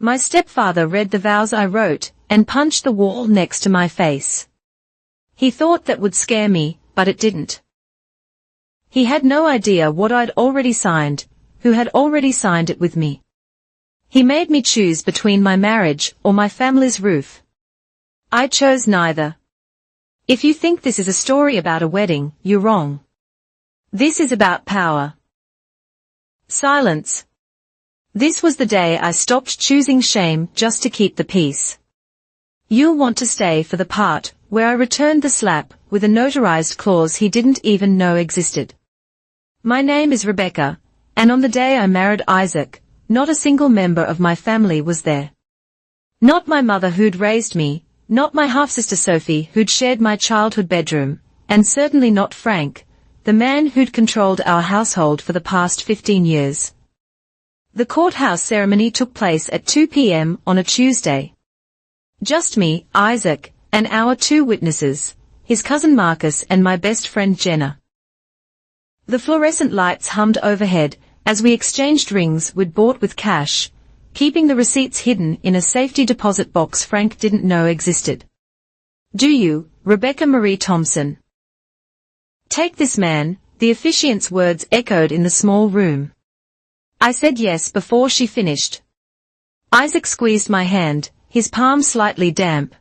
My stepfather read the vows I wrote, and punched the wall next to my face. He thought that would scare me, but it didn't. He had no idea what I'd already signed, who had already signed it with me. He made me choose between my marriage or my family's roof. I chose neither. If you think this is a story about a wedding, you're wrong. This is about power. Silence. This was the day I stopped choosing shame just to keep the peace. You'll want to stay for the part where I returned the slap with a notarized clause he didn't even know existed. My name is Rebecca, and on the day I married Isaac, not a single member of my family was there. Not my mother who'd raised me, not my half-sister Sophie who'd shared my childhood bedroom, and certainly not Frank, the man who'd controlled our household for the past 15 years. The courthouse ceremony took place at 2 p.m. on a Tuesday. Just me, Isaac, and our 2 witnesses, his cousin Marcus and my best friend Jenna. The fluorescent lights hummed overhead as we exchanged rings we'd bought with cash, keeping the receipts hidden in a safety deposit box Frank didn't know existed. Do you, Rebecca Marie Thompson? Take this man, the officiant's words echoed in the small room. I said yes before she finished. Isaac squeezed my hand, his palm slightly damp.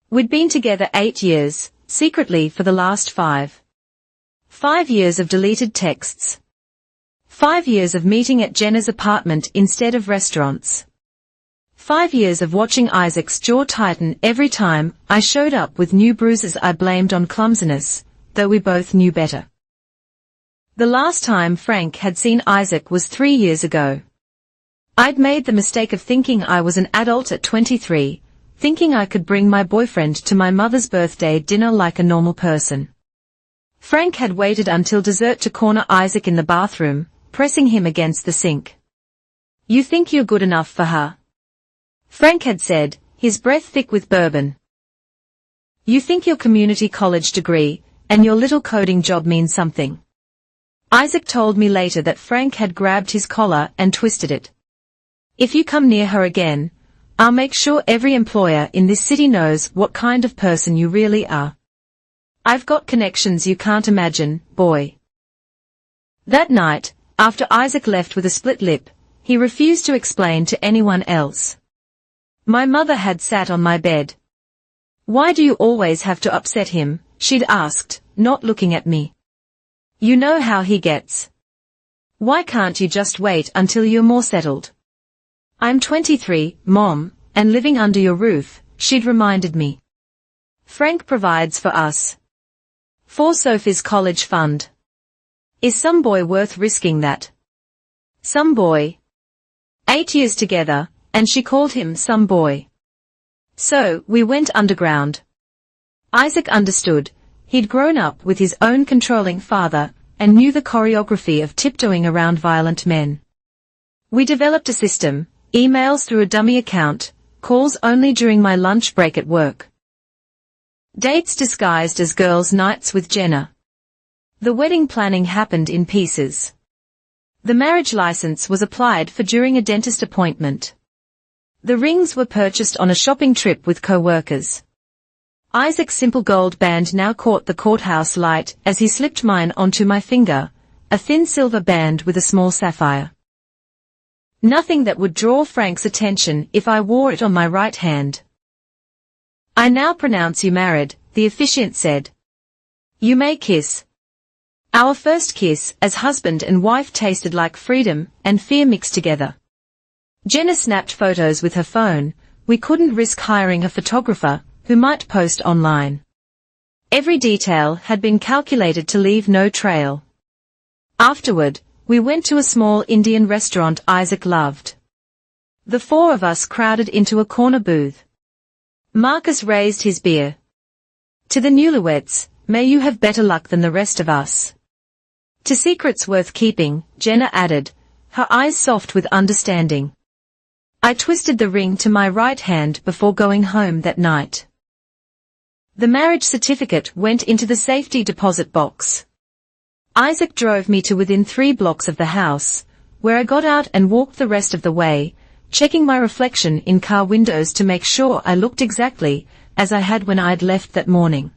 We'd been together 8 years, secretly for the last 5. 5 years of deleted texts. 5 years of meeting at Jenna's apartment instead of restaurants. 5 years of watching Isaac's jaw tighten every time I showed up with new bruises I blamed on clumsiness, though we both knew better. The last time Frank had seen Isaac was 3 years ago. I'd made the mistake of thinking I was an adult at 23, thinking I could bring my boyfriend to my mother's birthday dinner like a normal person. Frank had waited until dessert to corner Isaac in the bathroom, pressing him against the sink. You think you're good enough for her? Frank had said, his breath thick with bourbon. You think your community college degree and your little coding job means something. Isaac told me later that Frank had grabbed his collar and twisted it. If you come near her again, I'll make sure every employer in this city knows what kind of person you really are. I've got connections you can't imagine, boy. That night, after Isaac left with a split lip, he refused to explain to anyone else. My mother had sat on my bed. Why do you always have to upset him? She'd asked, not looking at me. You know how he gets. Why can't you just wait until you're more settled? I'm 23, Mom, and living under your roof, she'd reminded me. Frank provides for us. For Sophie's college fund. Is some boy worth risking that? Some boy. 8 years together, and she called him some boy. So, we went underground. Isaac understood. He'd grown up with his own controlling father, and knew the choreography of tiptoeing around violent men. We developed a system, emails through a dummy account, calls only during my lunch break at work. Dates disguised as girls' nights with Jenna. The wedding planning happened in pieces. The marriage license was applied for during a dentist appointment. The rings were purchased on a shopping trip with co-workers. Isaac's simple gold band now caught the courthouse light as he slipped mine onto my finger, a thin silver band with a small sapphire. Nothing that would draw Frank's attention if I wore it on my right hand. I now pronounce you married, the officiant said. You may kiss. Our first kiss as husband and wife tasted like freedom and fear mixed together. Jenna snapped photos with her phone. We couldn't risk hiring a photographer who might post online. Every detail had been calculated to leave no trail. Afterward, we went to a small Indian restaurant Isaac loved. The 4 of us crowded into a corner booth. Marcus raised his beer. To the newlyweds, may you have better luck than the rest of us. To secrets worth keeping, Jenna added, her eyes soft with understanding. I twisted the ring to my right hand before going home that night. The marriage certificate went into the safety deposit box. Isaac drove me to within 3 blocks of the house, where I got out and walked the rest of the way, checking my reflection in car windows to make sure I looked exactly as I had when I'd left that morning.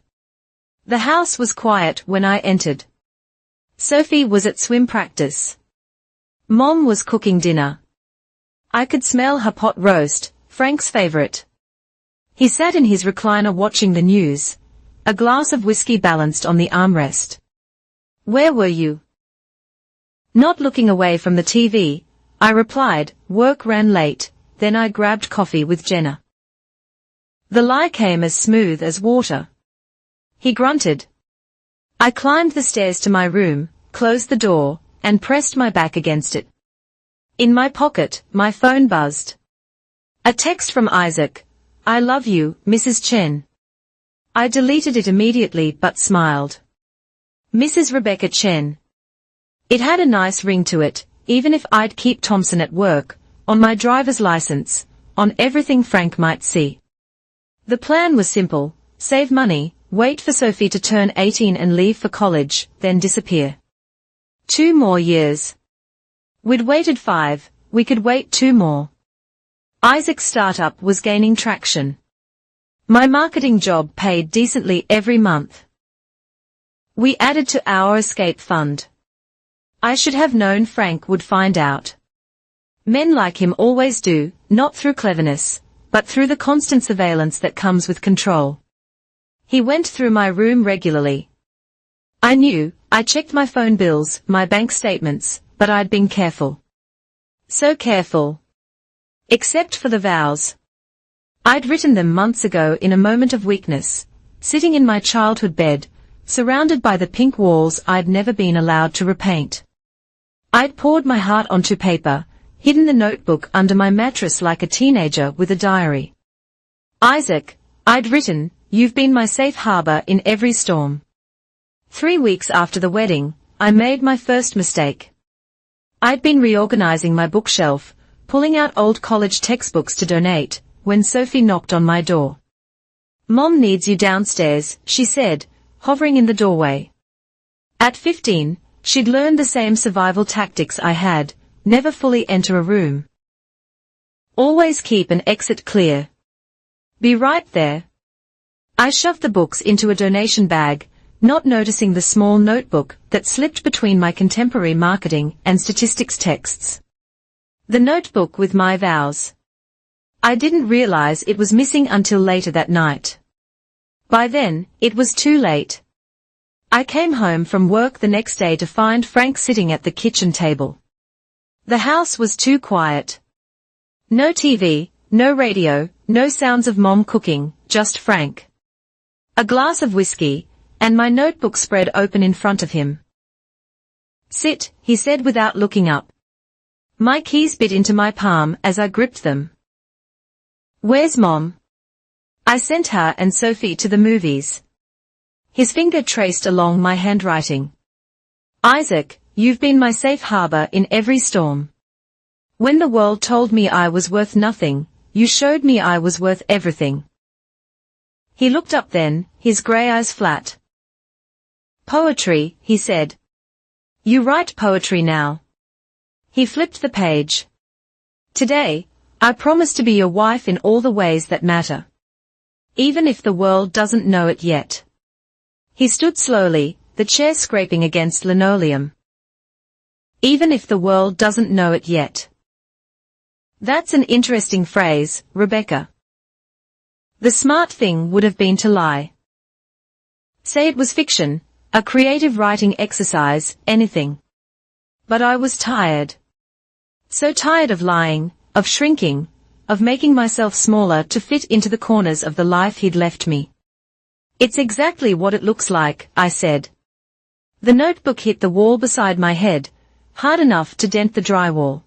The house was quiet when I entered. Sophie was at swim practice. Mom was cooking dinner. I could smell her pot roast, Frank's favorite. He sat in his recliner watching the news, a glass of whiskey balanced on the armrest. "Where were you?" Not looking away from the TV, I replied, "Work ran late, then I grabbed coffee with Jenna." The lie came as smooth as water. He grunted. I climbed the stairs to my room, closed the door, and pressed my back against it. In my pocket, my phone buzzed. A text from Isaac. "I love you, Mrs. Chen." I deleted it immediately but smiled. Mrs. Rebecca Chen. It had a nice ring to it, even if I'd keep Thompson at work, on my driver's license, on everything Frank might see. The plan was simple: save money, wait for Sophie to turn 18 and leave for college, then disappear. 2 more years. We'd waited 5, we could wait 2 more. Isaac's startup was gaining traction. My marketing job paid decently every month. We added to our escape fund. I should have known Frank would find out. Men like him always do, not through cleverness, but through the constant surveillance that comes with control. He went through my room regularly. I knew, I checked my phone bills, my bank statements, but I'd been careful. So careful. Except for the vows. I'd written them months ago in a moment of weakness, sitting in my childhood bed, surrounded by the pink walls I'd never been allowed to repaint. I'd poured my heart onto paper, hidden the notebook under my mattress like a teenager with a diary. Isaac, I'd written, "You've been my safe harbor in every storm." 3 weeks after the wedding, I made my first mistake. I'd been reorganizing my bookshelf, pulling out old college textbooks to donate, when Sophie knocked on my door. "Mom needs you downstairs," she said, hovering in the doorway. At 15, she'd learned the same survival tactics I had: never fully enter a room. Always keep an exit clear. Be right there. I shoved the books into a donation bag, not noticing the small notebook that slipped between my contemporary marketing and statistics texts. The notebook with my vows. I didn't realize it was missing until later that night. By then, it was too late. I came home from work the next day to find Frank sitting at the kitchen table. The house was too quiet. No TV, no radio, no sounds of Mom cooking, just Frank. A glass of whiskey, and my notebook spread open in front of him. "Sit," he said without looking up. My keys bit into my palm as I gripped them. "Where's Mom?" "I sent her and Sophie to the movies." His finger traced along my handwriting. "Isaac, you've been my safe harbor in every storm. When the world told me I was worth nothing, you showed me I was worth everything." He looked up then, his gray eyes flat. "Poetry," he said. "You write poetry now." He flipped the page. "Today, I promise to be your wife in all the ways that matter. Even if the world doesn't know it yet." He stood slowly, the chair scraping against linoleum. "Even if the world doesn't know it yet." That's an interesting phrase, Rebecca. The smart thing would have been to lie. Say it was fiction, a creative writing exercise, anything. But I was tired. So tired of lying, of shrinking, of making myself smaller to fit into the corners of the life he'd left me. "It's exactly what it looks like," I said. The notebook hit the wall beside my head, hard enough to dent the drywall.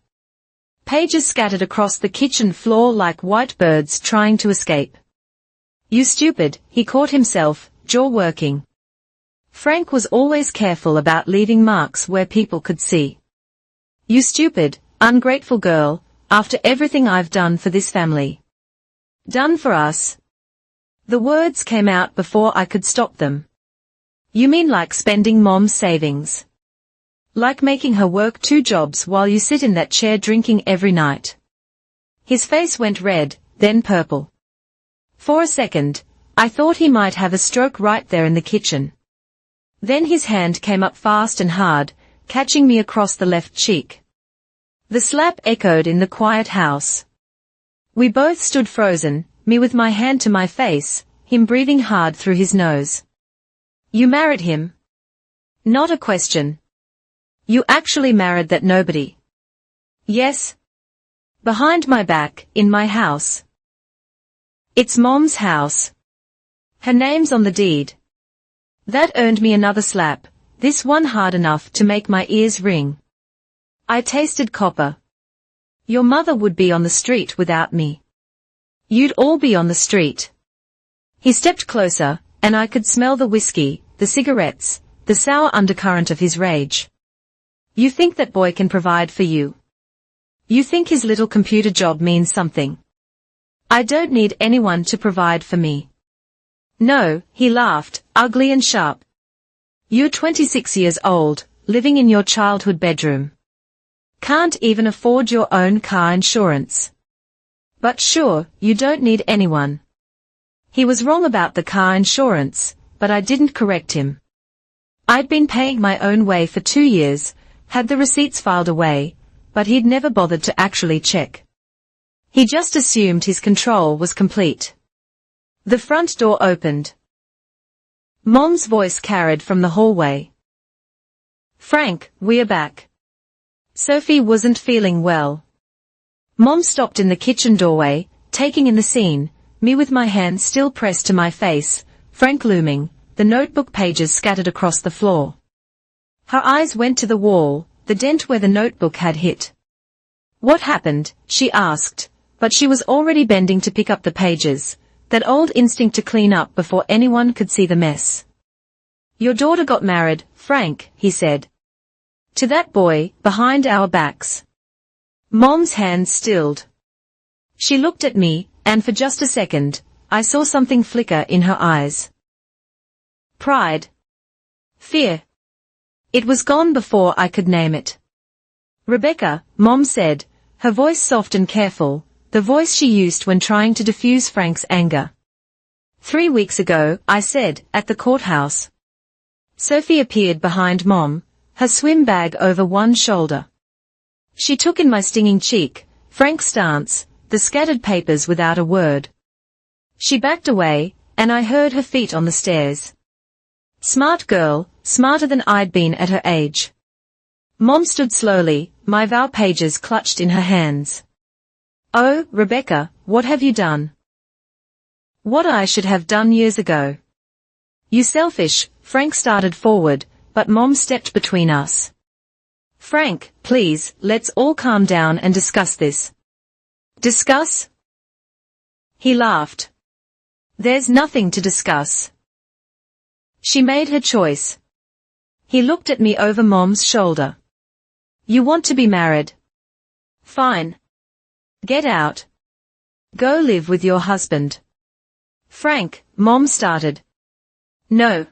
Pages scattered across the kitchen floor like white birds trying to escape. "You stupid," he caught himself, jaw working. Frank was always careful about leaving marks where people could see. "You stupid, ungrateful girl, after everything I've done for this family. Done for us." The words came out before I could stop them. "You mean like spending Mom's savings? Like making her work 2 jobs while you sit in that chair drinking every night? His face went red, then purple. For a second, I thought he might have a stroke right there in the kitchen. Then his hand came up fast and hard, catching me across the left cheek. The slap echoed in the quiet house. We both stood frozen, me with my hand to my face, him breathing hard through his nose. You married him? Not a question. You actually married that nobody? Yes. Behind my back, in my house. It's Mom's house. Her name's on the deed. That earned me another slap, this one hard enough to make my ears ring. I tasted copper. Your mother would be on the street without me. You'd all be on the street. He stepped closer, and I could smell the whiskey, the cigarettes, the sour undercurrent of his rage. You think that boy can provide for you? You think his little computer job means something? I don't need anyone to provide for me. No, he laughed, ugly and sharp. You're 26 years old, living in your childhood bedroom. Can't even afford your own car insurance. But sure, you don't need anyone. He was wrong about the car insurance, but I didn't correct him. I'd been paying my own way for 2 years, had the receipts filed away, but he'd never bothered to actually check. He just assumed his control was complete. The front door opened. Mom's voice carried from the hallway. Frank, we're back. Sophie wasn't feeling well. Mom stopped in the kitchen doorway, taking in the scene, me with my hand still pressed to my face, Frank looming, the notebook pages scattered across the floor. Her eyes went to the wall, the dent where the notebook had hit. What happened? She asked, but she was already bending to pick up the pages, that old instinct to clean up before anyone could see the mess. Your daughter got married, Frank, he said. To that boy, behind our backs. Mom's hand stilled. She looked at me, and for just a second, I saw something flicker in her eyes. Pride. Fear. It was gone before I could name it. Rebecca, Mom said, her voice soft and careful, the voice she used when trying to diffuse Frank's anger. 3 weeks ago, I said, at the courthouse. Sophie appeared behind Mom, her swim bag over one shoulder. She took in my stinging cheek, Frank's stance, the scattered papers without a word. She backed away, and I heard her feet on the stairs. Smart girl, smarter than I'd been at her age. Mom stood slowly, my vow pages clutched in her hands. Oh, Rebecca, what have you done? What I should have done years ago. You selfish, Frank started forward, but Mom stepped between us. Frank, please, let's all calm down and discuss this. Discuss? He laughed. There's nothing to discuss. She made her choice. He looked at me over Mom's shoulder. You want to be married? Fine. Get out. Go live with your husband. Frank, Mom started. No.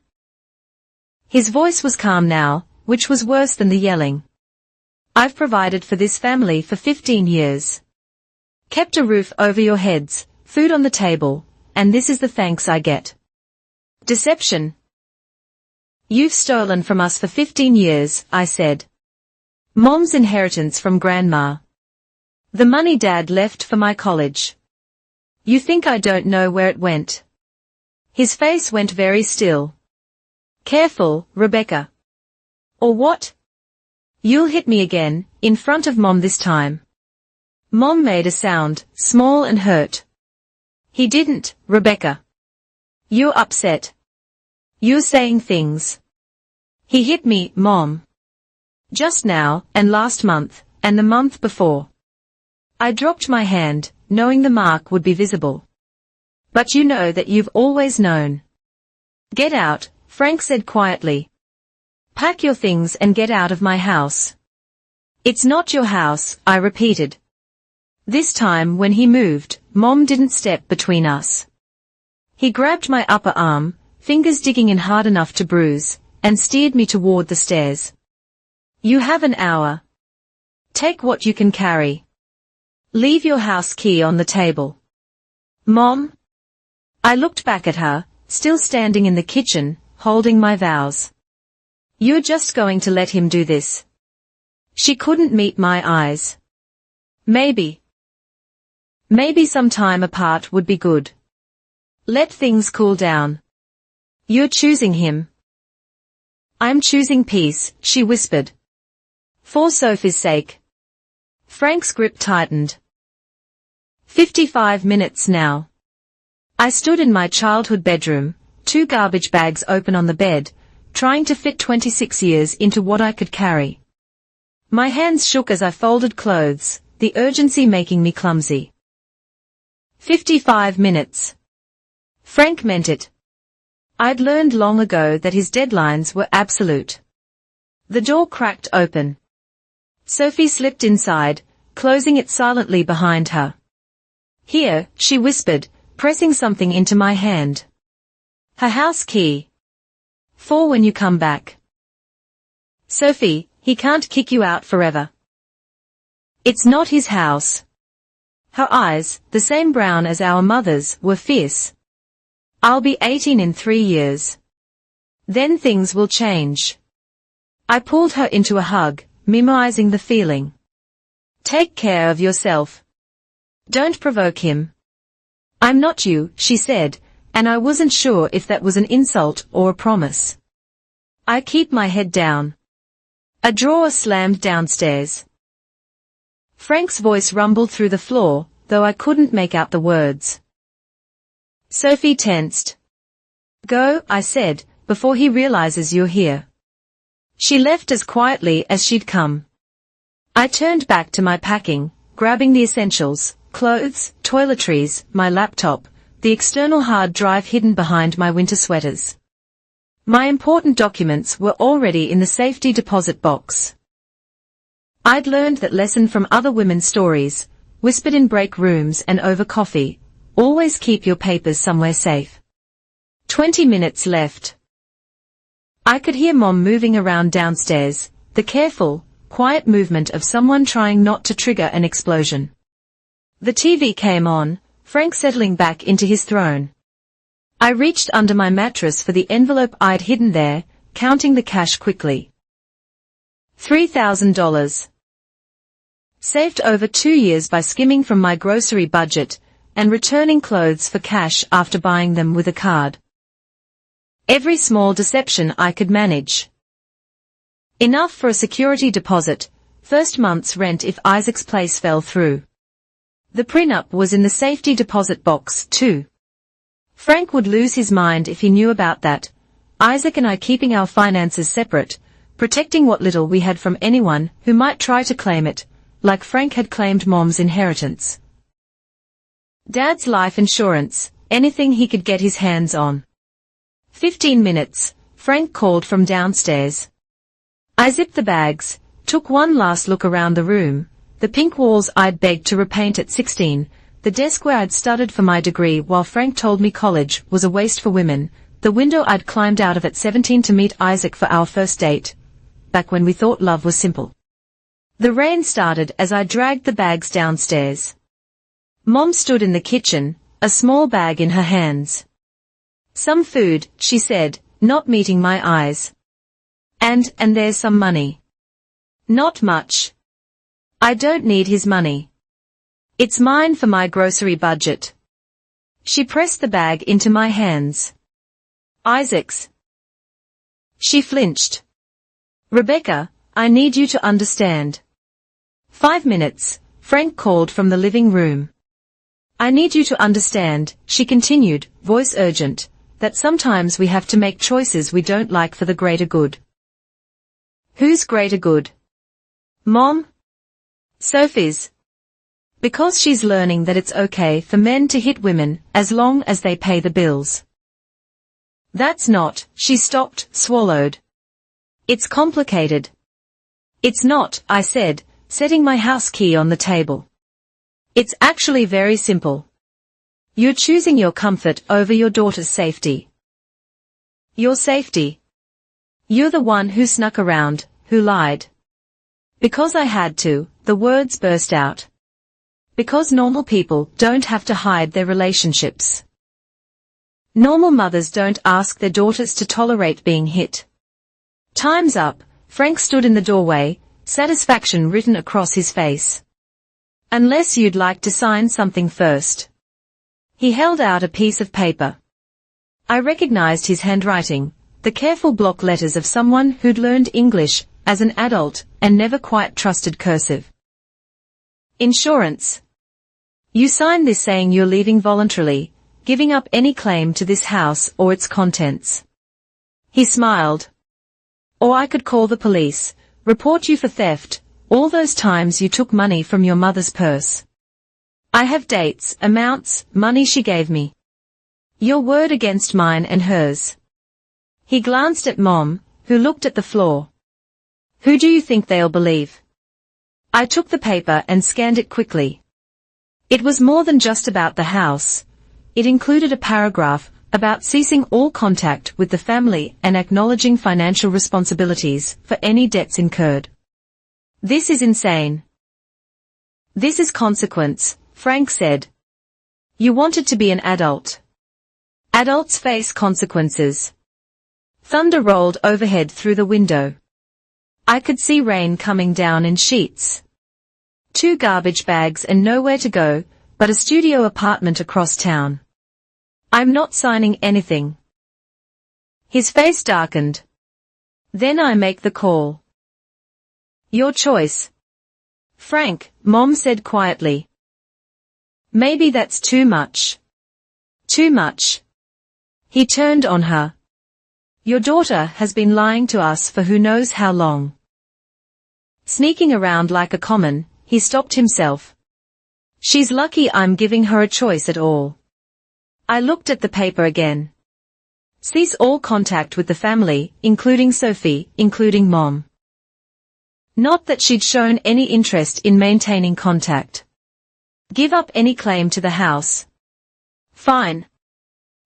His voice was calm now, which was worse than the yelling. I've provided for this family for 15 years. Kept a roof over your heads, food on the table, and this is the thanks I get. Deception. You've stolen from us for 15 years, I said. Mom's inheritance from Grandma. The money Dad left for my college. You think I don't know where it went? His face went very still. Careful, Rebecca. Or what? You'll hit me again, in front of Mom this time. Mom made a sound, small and hurt. He didn't, Rebecca. You're upset. You're saying things. He hit me, Mom. Just now, and last month, and the month before. I dropped my hand, knowing the mark would be visible. But you know that you've always known. Get out, Frank said quietly. Pack your things and get out of my house. It's not your house, I repeated. This time when he moved, Mom didn't step between us. He grabbed my upper arm, fingers digging in hard enough to bruise, and steered me toward the stairs. You have an hour. Take what you can carry. Leave your house key on the table. Mom? I looked back at her, still standing in the kitchen, holding my vows. You're just going to let him do this? She couldn't meet my eyes. Maybe some time apart would be good. Let things cool down. You're choosing him. I'm choosing peace, she whispered. For Sophie's sake. Frank's grip tightened. 55 minutes now. I stood in my childhood bedroom, 2 garbage bags open on the bed, trying to fit 26 years into what I could carry. My hands shook as I folded clothes, the urgency making me clumsy. 55 minutes. Frank meant it. I'd learned long ago that his deadlines were absolute. The door cracked open. Sophie slipped inside, closing it silently behind her. Here, she whispered, pressing something into my hand. Her house key. For when you come back. Sophie, he can't kick you out forever. It's not his house. Her eyes, the same brown as our mother's, were fierce. I'll be 18 in 3 years. Then things will change. I pulled her into a hug, memorizing the feeling. Take care of yourself. Don't provoke him. I'm not you, she said, and I wasn't sure if that was an insult or a promise. I keep my head down. A drawer slammed downstairs. Frank's voice rumbled through the floor, though I couldn't make out the words. Sophie tensed. Go, I said, before he realizes you're here. She left as quietly as she'd come. I turned back to my packing, grabbing the essentials, clothes, toiletries, my laptop, the external hard drive hidden behind my winter sweaters. My important documents were already in the safety deposit box. I'd learned that lesson from other women's stories, whispered in break rooms and over coffee, always keep your papers somewhere safe. 20 minutes left. I could hear Mom moving around downstairs, the careful, quiet movement of someone trying not to trigger an explosion. The TV came on, Frank settling back into his throne. I reached under my mattress for the envelope I'd hidden there, counting the cash quickly. $3,000. Saved over 2 years by skimming from my grocery budget, and returning clothes for cash after buying them with a card. Every small deception I could manage. Enough for a security deposit, first month's rent if Isaac's place fell through. The prenup was in the safety deposit box, too. Frank would lose his mind if he knew about that, Isaac and I keeping our finances separate, protecting what little we had from anyone who might try to claim it, like Frank had claimed Mom's inheritance. Dad's life insurance, anything he could get his hands on. 15 minutes, Frank called from downstairs. I zipped the bags, took one last look around the room, the pink walls I'd begged to repaint at 16, the desk where I'd studied for my degree while Frank told me college was a waste for women, the window I'd climbed out of at 17 to meet Isaac for our first date, back when we thought love was simple. The rain started as I dragged the bags downstairs. Mom stood in the kitchen, a small bag in her hands. Some food, she said, not meeting my eyes. And there's some money. Not much. I don't need his money. It's mine for my grocery budget. She pressed the bag into my hands. Isaac's. She flinched. Rebecca, I need you to understand. 5 minutes, Frank called from the living room. I need you to understand, she continued, voice urgent, that sometimes we have to make choices we don't like for the greater good. Whose greater good? Mom? Sophie's. Because she's learning that it's okay for men to hit women as long as they pay the bills. That's not, she stopped, swallowed. It's complicated. It's not, I said, setting my house key on the table. It's actually very simple. You're choosing your comfort over your daughter's safety. Your safety. You're the one who snuck around, who lied. Because I had to, the words burst out. Because normal people don't have to hide their relationships. Normal mothers don't ask their daughters to tolerate being hit. Time's up. Frank stood in the doorway, satisfaction written across his face. Unless you'd like to sign something first. He held out a piece of paper. I recognized his handwriting, the careful block letters of someone who'd learned English as an adult and never quite trusted cursive. Insurance. You sign this saying you're leaving voluntarily, giving up any claim to this house or its contents. He smiled. Or I could call the police, report you for theft, all those times you took money from your mother's purse. I have dates, amounts, money she gave me. Your word against mine and hers. He glanced at Mom, who looked at the floor. Who do you think they'll believe? I took the paper and scanned it quickly. It was more than just about the house. It included a paragraph about ceasing all contact with the family and acknowledging financial responsibilities for any debts incurred. This is insane. This is consequence, Frank said. You wanted to be an adult. Adults face consequences. Thunder rolled overhead through the window. I could see rain coming down in sheets. 2 garbage bags and nowhere to go, but a studio apartment across town. I'm not signing anything. His face darkened. Then I make the call. Your choice. Frank, Mom said quietly. Maybe that's too much. Too much. He turned on her. Your daughter has been lying to us for who knows how long. Sneaking around like a common, he stopped himself. She's lucky I'm giving her a choice at all. I looked at the paper again. Cease all contact with the family, including Sophie, including Mom. Not that she'd shown any interest in maintaining contact. Give up any claim to the house. Fine.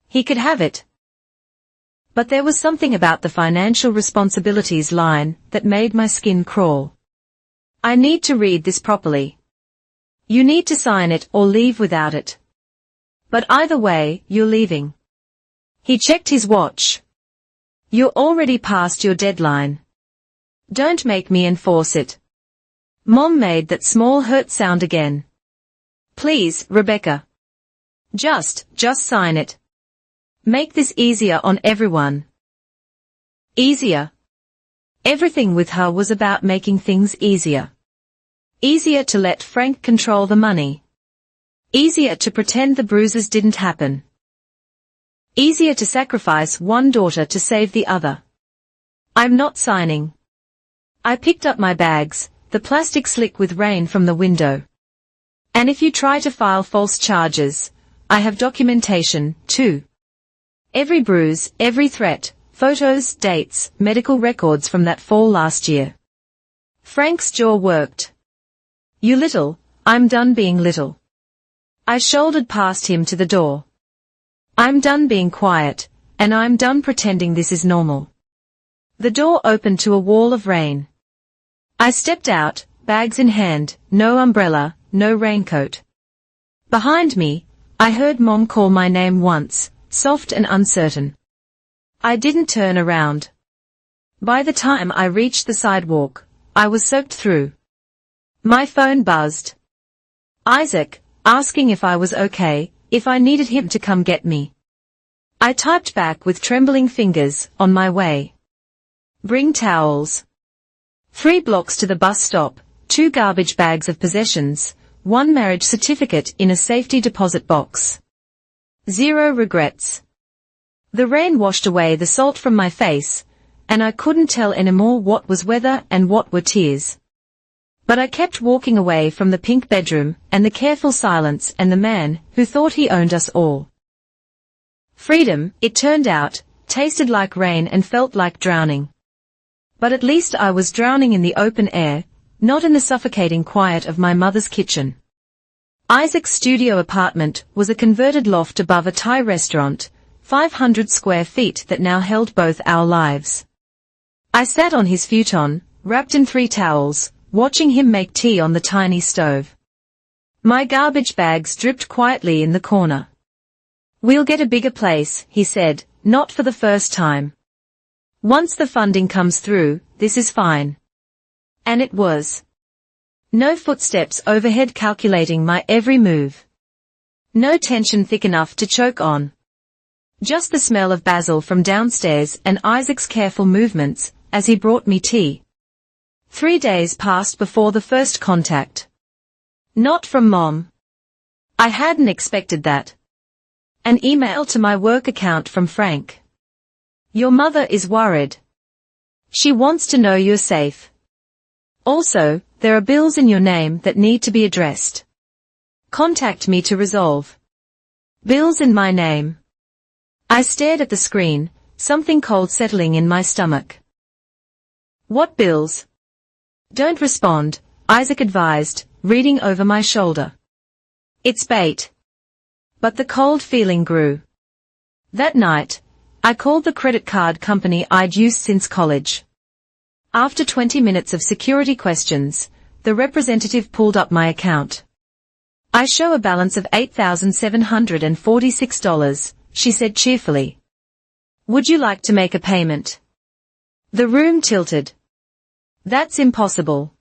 He could have it. But there was something about the financial responsibilities line that made my skin crawl. I need to read this properly. You need to sign it or leave without it. But either way, you're leaving. He checked his watch. You're already past your deadline. Don't make me enforce it. Mom made that small hurt sound again. Please, Rebecca. Just sign it. Make this easier on everyone. Easier. Everything with her was about making things easier. Easier to let Frank control the money. Easier to pretend the bruises didn't happen. Easier to sacrifice one daughter to save the other. I'm not signing. I picked up my bags, the plastic slick with rain from the window. And if you try to file false charges, I have documentation, too. Every bruise, every threat, photos, dates, medical records from that fall last year. Frank's jaw worked. You little, I'm done being little. I shouldered past him to the door. I'm done being quiet, and I'm done pretending this is normal. The door opened to a wall of rain. I stepped out, bags in hand, no umbrella, no raincoat. Behind me, I heard Mom call my name once, soft and uncertain. I didn't turn around. By the time I reached the sidewalk, I was soaked through. My phone buzzed. Isaac, asking if I was okay, if I needed him to come get me. I typed back with trembling fingers, on my way. Bring towels. 3 blocks to the bus stop, 2 garbage bags of possessions, 1 marriage certificate in a safety deposit box. 0 regrets. The rain washed away the salt from my face, and I couldn't tell anymore what was weather and what were tears. But I kept walking away from the pink bedroom and the careful silence and the man who thought he owned us all. Freedom, it turned out, tasted like rain and felt like drowning. But at least I was drowning in the open air, not in the suffocating quiet of my mother's kitchen. Isaac's studio apartment was a converted loft above a Thai restaurant, 500 square feet that now held both our lives. I sat on his futon, wrapped in 3 towels, watching him make tea on the tiny stove. My garbage bags dripped quietly in the corner. We'll get a bigger place, he said, not for the first time. Once the funding comes through, this is fine. And it was. No footsteps overhead calculating my every move. No tension thick enough to choke on. Just the smell of basil from downstairs and Isaac's careful movements as he brought me tea. 3 days passed before the first contact. Not from Mom. I hadn't expected that. An email to my work account from Frank. Your mother is worried. She wants to know you're safe. Also, there are bills in your name that need to be addressed. Contact me to resolve. Bills in my name. I stared at the screen, something cold settling in my stomach. What bills? Don't respond, Isaac advised, reading over my shoulder. It's bait. But the cold feeling grew. That night, I called the credit card company I'd used since college. After 20 minutes of security questions, the representative pulled up my account. I show a balance of $8,746, she said cheerfully. Would you like to make a payment? The room tilted. That's impossible.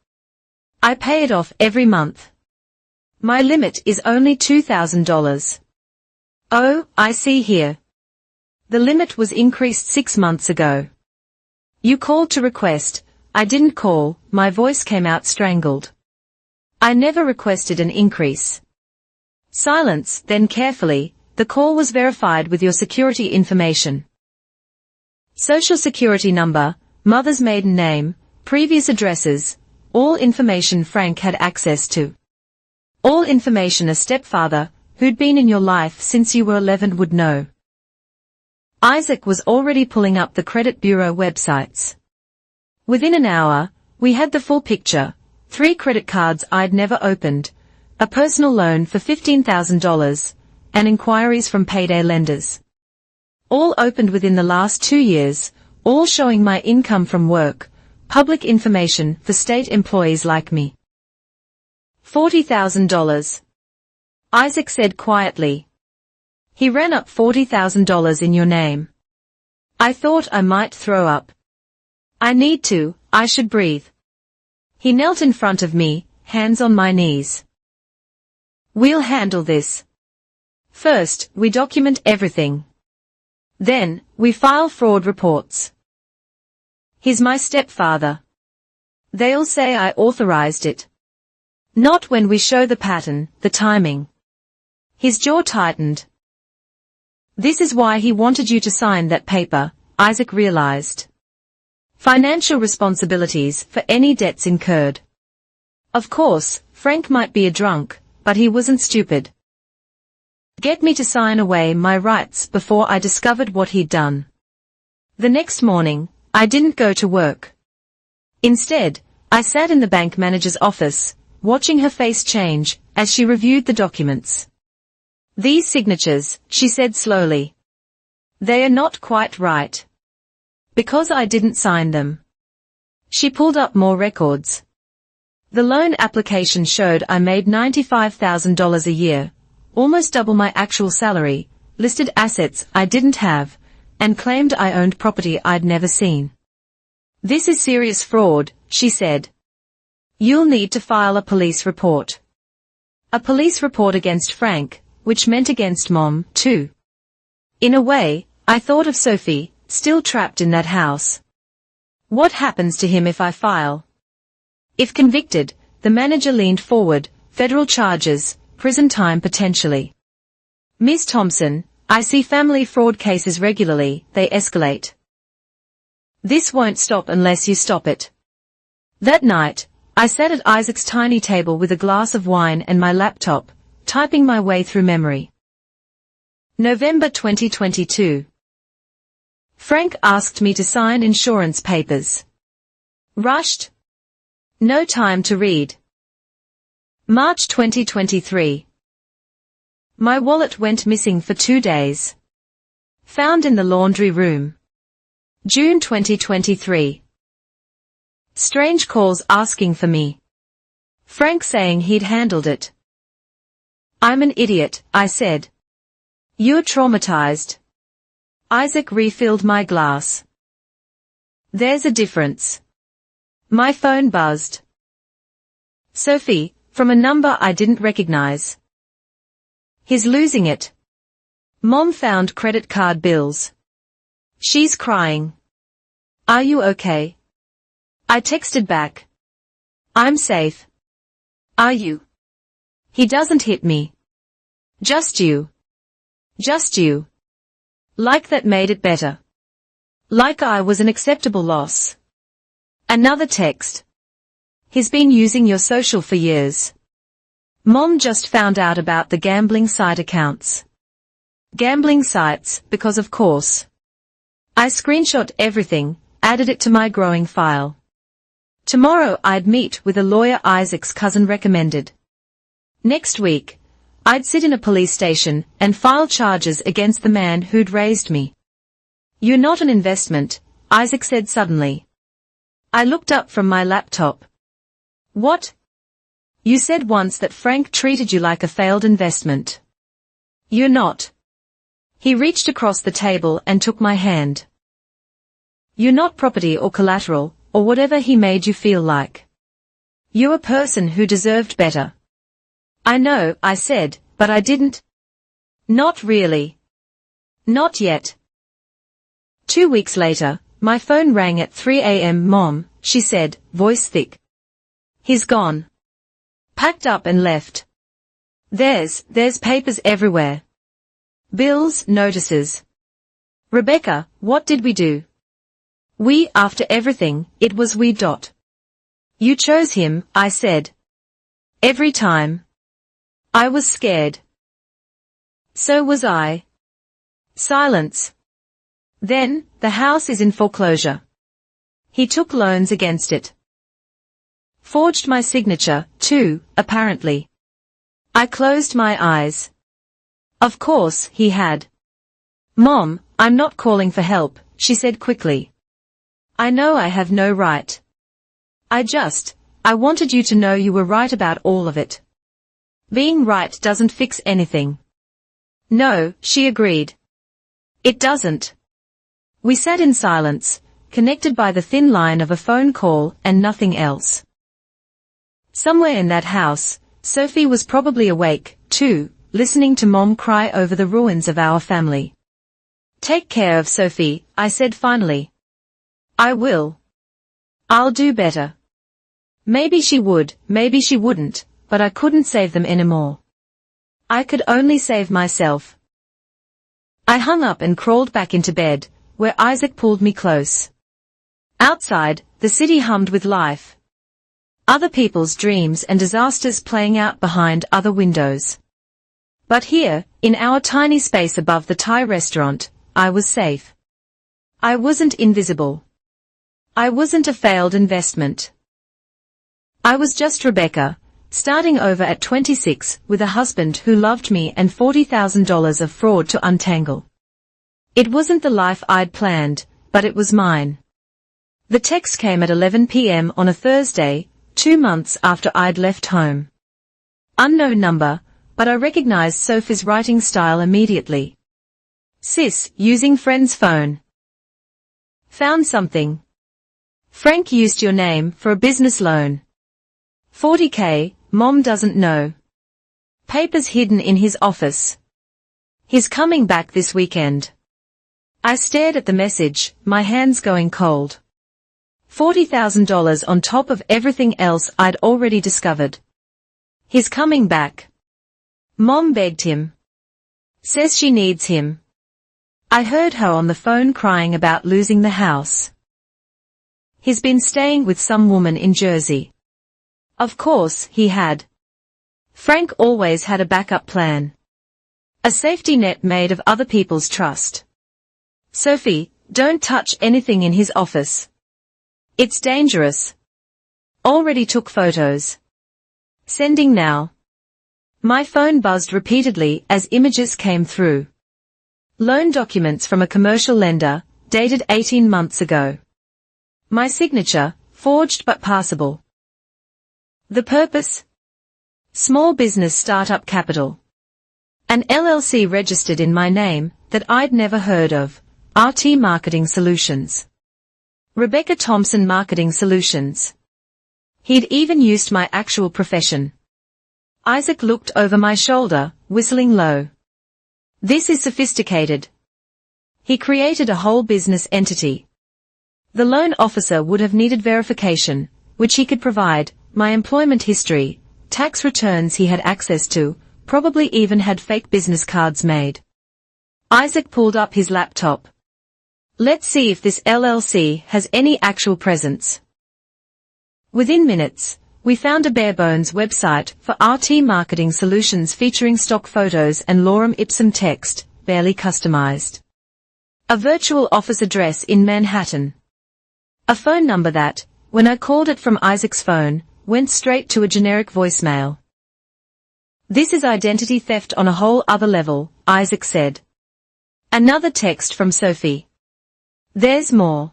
I pay it off every month. My limit is only $2,000. Oh, I see here. The limit was increased 6 months ago. You called to request. I didn't call, my voice came out strangled. I never requested an increase. Silence, then carefully, the call was verified with your security information. Social security number, mother's maiden name, previous addresses, all information Frank had access to. All information a stepfather, who'd been in your life since you were 11 would know. Isaac was already pulling up the credit bureau websites. Within an hour, we had the full picture, 3 credit cards I'd never opened, a personal loan for $15,000, and inquiries from payday lenders. All opened within the last 2 years, all showing my income from work, public information for state employees like me. $40,000. Isaac said quietly. He ran up $40,000 in your name. I thought I might throw up. I need to, I should breathe. He knelt in front of me, hands on my knees. We'll handle this. First, we document everything. Then, we file fraud reports. He's my stepfather. They'll say I authorized it. Not when we show the pattern, the timing. His jaw tightened. This is why he wanted you to sign that paper, Isaac realized. Financial responsibilities for any debts incurred. Of course, Frank might be a drunk, but he wasn't stupid. Get me to sign away my rights before I discovered what he'd done. The next morning, I didn't go to work. Instead, I sat in the bank manager's office, watching her face change as she reviewed the documents. These signatures, she said slowly. They are not quite right. Because I didn't sign them. She pulled up more records. The loan application showed I made $95,000 a year, almost double my actual salary, listed assets I didn't have, and claimed I owned property I'd never seen. This is serious fraud, she said. You'll need to file a police report. A police report against Frank, which meant against Mom, too. In a way, I thought of Sophie, still trapped in that house. What happens to him if I file? If convicted, the manager leaned forward, federal charges, prison time potentially. Miss Thompson, I see family fraud cases regularly, they escalate. This won't stop unless you stop it. That night, I sat at Isaac's tiny table with a glass of wine and my laptop, typing my way through memory. November 2022. Frank asked me to sign insurance papers. Rushed? No time to read. March 2023. My wallet went missing for 2 days. Found in the laundry room. June 2023. Strange calls asking for me. Frank saying he'd handled it. I'm an idiot, I said. You're traumatized. Isaac refilled my glass. There's a difference. My phone buzzed. Sophie, from a number I didn't recognize. He's losing it. Mom found credit card bills. She's crying. Are you okay? I texted back. I'm safe. Are you? He doesn't hit me. Just you. Just you. Like that made it better. Like I was an acceptable loss. Another text. He's been using your social for years. Mom just found out about the gambling site accounts. Gambling sites, because of course. I screenshot everything, added it to my growing file. Tomorrow I'd meet with a lawyer Isaac's cousin recommended. Next week, I'd sit in a police station and file charges against the man who'd raised me. You're not an investment, Isaac said suddenly. I looked up from my laptop. What? You said once that Frank treated you like a failed investment. You're not. He reached across the table and took my hand. You're not property or collateral, or whatever he made you feel like. You're a person who deserved better. I know, I said, but I didn't. Not really. Not yet. 2 weeks later, my phone rang at 3 a.m. Mom, she said, voice thick. He's gone. Packed up and left. There's papers everywhere. Bills, notices. Rebecca, what did we do? After everything, it was we. You chose him, I said. Every time. I was scared. So was I. Silence. Then, the house is in foreclosure. He took loans against it. Forged my signature, too, apparently. I closed my eyes. Of course, he had. Mom, I'm not calling for help, she said quickly. I know I have no right. I wanted you to know you were right about all of it. Being right doesn't fix anything. No, she agreed. It doesn't. We sat in silence, connected by the thin line of a phone call and nothing else. Somewhere in that house, Sophie was probably awake, too, listening to Mom cry over the ruins of our family. Take care of Sophie, I said finally. I will. I'll do better. Maybe she would, maybe she wouldn't, but I couldn't save them anymore. I could only save myself. I hung up and crawled back into bed, where Isaac pulled me close. Outside, the city hummed with life. Other people's dreams and disasters playing out behind other windows. But here, in our tiny space above the Thai restaurant, I was safe. I wasn't invisible. I wasn't a failed investment. I was just Rebecca, starting over at 26, with a husband who loved me and $40,000 of fraud to untangle. It wasn't the life I'd planned, but it was mine. The text came at 11 p.m. on a Thursday, 2 months after I'd left home. Unknown number, but I recognized Sophie's writing style immediately. Sis, using friend's phone. Found something. Frank used your name for a business loan. $40K, Mom doesn't know. Papers hidden in his office. He's coming back this weekend. I stared at the message, my hands going cold. $40,000 on top of everything else I'd already discovered. He's coming back. Mom begged him. Says she needs him. I heard her on the phone crying about losing the house. He's been staying with some woman in Jersey. Of course, he had. Frank always had a backup plan. A safety net made of other people's trust. Sophie, don't touch anything in his office. It's dangerous. Already took photos. Sending now. My phone buzzed repeatedly as images came through. Loan documents from a commercial lender, dated 18 months ago. My signature, forged but passable. The purpose? Small business startup capital. An LLC registered in my name that I'd never heard of. RT Marketing Solutions. Rebecca Thompson Marketing Solutions. He'd even used my actual profession. Isaac looked over my shoulder, whistling low. This is sophisticated. He created a whole business entity. The loan officer would have needed verification, which he could provide, my employment history, tax returns he had access to, probably even had fake business cards made. Isaac pulled up his laptop. Let's see if this LLC has any actual presence. Within minutes, we found a bare-bones website for RT Marketing Solutions featuring stock photos and lorem ipsum text, barely customized. A virtual office address in Manhattan. A phone number that, when I called it from Isaac's phone, went straight to a generic voicemail. This is identity theft on a whole other level, Isaac said. Another text from Sophie. There's more.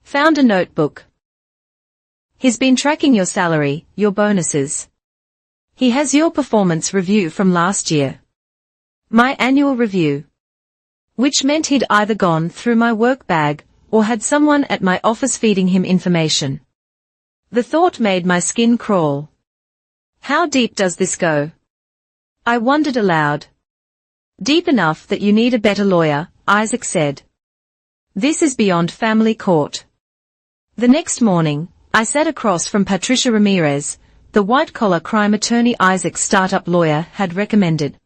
Found a notebook. He's been tracking your salary, your bonuses. He has your performance review from last year. My annual review. Which meant he'd either gone through my work bag, or had someone at my office feeding him information. The thought made my skin crawl. How deep does this go? I wondered aloud. Deep enough that you need a better lawyer, Isaac said. This is beyond family court. The next morning, I sat across from Patricia Ramirez, the white-collar crime attorney Isaac's startup lawyer had recommended.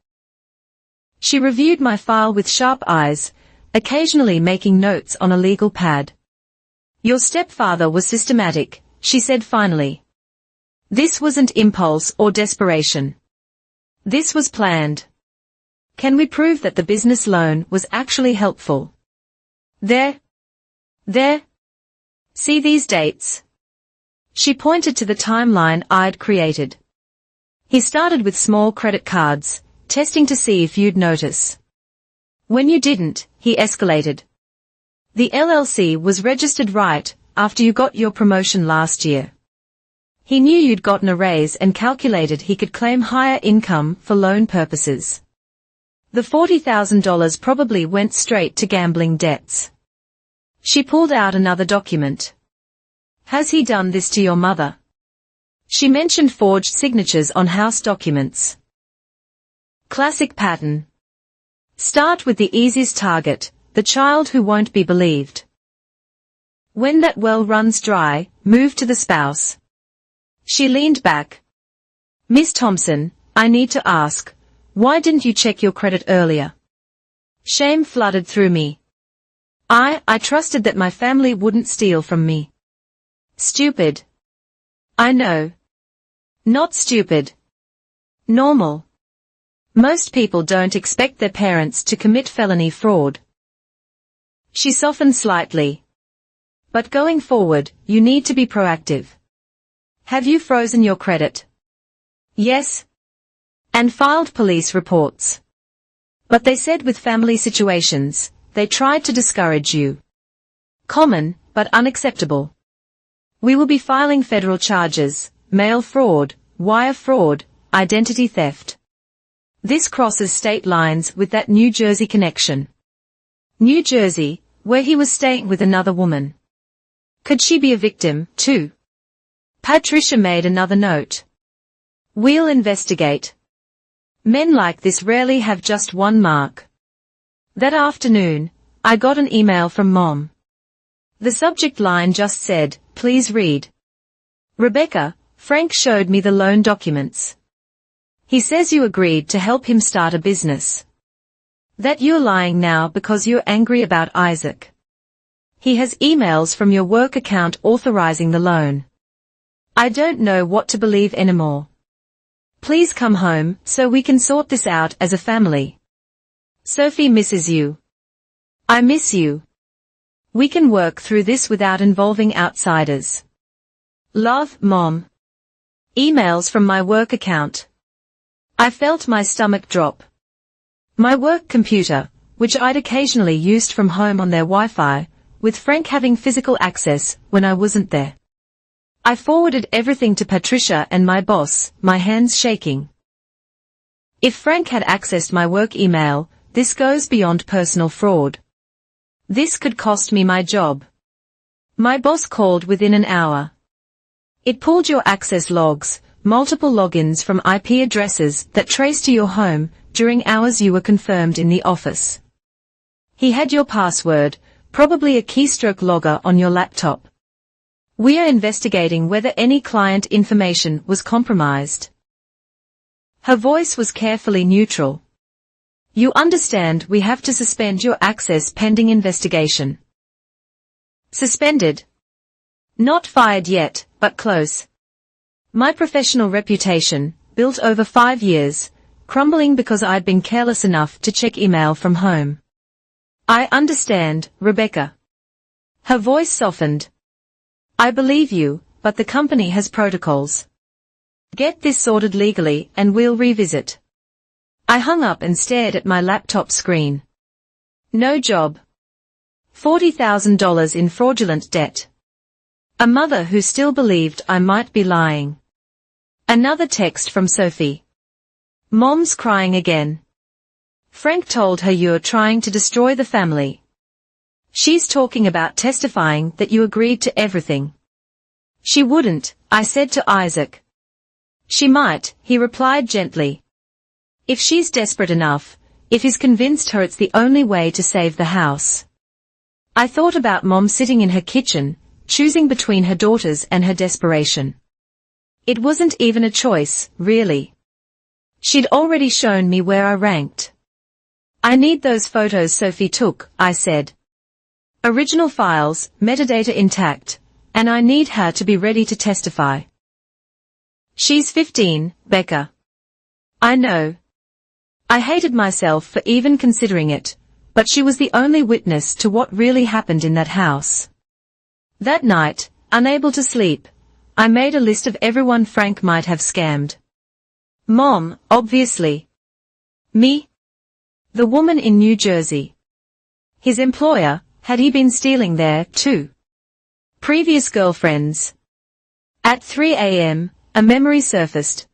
She reviewed my file with sharp eyes, occasionally making notes on a legal pad. Your stepfather was systematic, she said finally. This wasn't impulse or desperation. This was planned. Can we prove that the business loan was actually helpful? There. See these dates? She pointed to the timeline I'd created. He started with small credit cards, testing to see if you'd notice. When you didn't, he escalated. The LLC was registered right after you got your promotion last year. He knew you'd gotten a raise and calculated he could claim higher income for loan purposes. The $40,000 probably went straight to gambling debts. She pulled out another document. Has he done this to your mother? She mentioned forged signatures on house documents. Classic pattern. Start with the easiest target, the child who won't be believed. When that well runs dry, move to the spouse. She leaned back. Miss Thompson, I need to ask, why didn't you check your credit earlier? Shame flooded through me. I trusted that my family wouldn't steal from me. Stupid. I know. Not stupid. Normal. Most people don't expect their parents to commit felony fraud. She softened slightly. But going forward, you need to be proactive. Have you frozen your credit? Yes. And filed police reports. But they said with family situations, they tried to discourage you. Common, but unacceptable. We will be filing federal charges, mail fraud, wire fraud, identity theft. This crosses state lines with that New Jersey connection. New Jersey, where he was staying with another woman. Could she be a victim, too? Patricia made another note. We'll investigate. Men like this rarely have just one mark. That afternoon, I got an email from Mom. The subject line just said, please read. Rebecca, Frank showed me the loan documents. He says you agreed to help him start a business. That you're lying now because you're angry about Isaac. He has emails from your work account authorizing the loan. I don't know what to believe anymore. Please come home so we can sort this out as a family. Sophie misses you. I miss you. We can work through this without involving outsiders. Love, Mom. Emails from my work account. I felt my stomach drop. My work computer, which I'd occasionally used from home on their Wi-Fi, with Frank having physical access when I wasn't there. I forwarded everything to Patricia and my boss, my hands shaking. If Frank had accessed my work email, this goes beyond personal fraud. This could cost me my job. My boss called within an hour. It pulled your access logs, multiple logins from IP addresses that trace to your home during hours you were confirmed in the office. He had your password, probably a keystroke logger on your laptop. We are investigating whether any client information was compromised. Her voice was carefully neutral. You understand we have to suspend your access pending investigation. Suspended. Not fired yet, but close. My professional reputation, built over 5 years, crumbling because I'd been careless enough to check email from home. I understand, Rebecca. Her voice softened. I believe you, but the company has protocols. Get this sorted legally and we'll revisit. I hung up and stared at my laptop screen. No job. $40,000 in fraudulent debt. A mother who still believed I might be lying. Another text from Sophie. Mom's crying again. Frank told her you're trying to destroy the family. She's talking about testifying that you agreed to everything. She wouldn't, I said to Isaac. She might, he replied gently. If she's desperate enough, if he's convinced her it's the only way to save the house. I thought about Mom sitting in her kitchen, choosing between her daughters and her desperation. It wasn't even a choice, really. She'd already shown me where I ranked. I need those photos Sophie took, I said. Original files, metadata intact, and I need her to be ready to testify. She's 15, Becca. I know. I hated myself for even considering it, but she was the only witness to what really happened in that house. That night, unable to sleep, I made a list of everyone Frank might have scammed. Mom, obviously. Me? The woman in New Jersey. His employer, had he been stealing there, too? Previous girlfriends. At 3 a.m., a memory surfaced.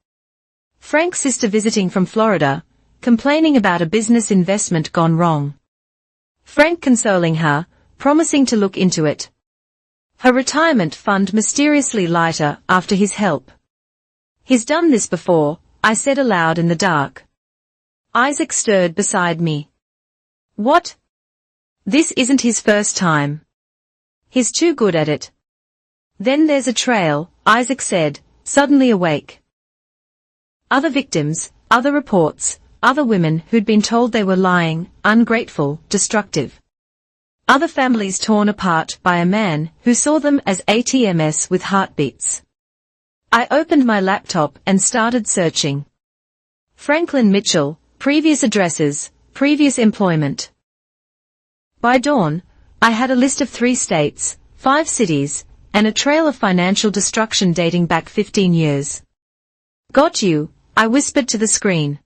Frank's sister visiting from Florida, complaining about a business investment gone wrong. Frank consoling her, promising to look into it. Her retirement fund mysteriously lighter after his help. He's done this before, I said aloud in the dark. Isaac stirred beside me. What? This isn't his first time. He's too good at it. Then there's a trail, Isaac said, suddenly awake. Other victims, other reports, other women who'd been told they were lying, ungrateful, destructive. Other families torn apart by a man who saw them as ATMs with heartbeats. I opened my laptop and started searching. Franklin Mitchell, previous addresses, previous employment. By dawn, I had a list of 3 states, 5 cities, and a trail of financial destruction dating back 15 years. Got you, I whispered to the screen.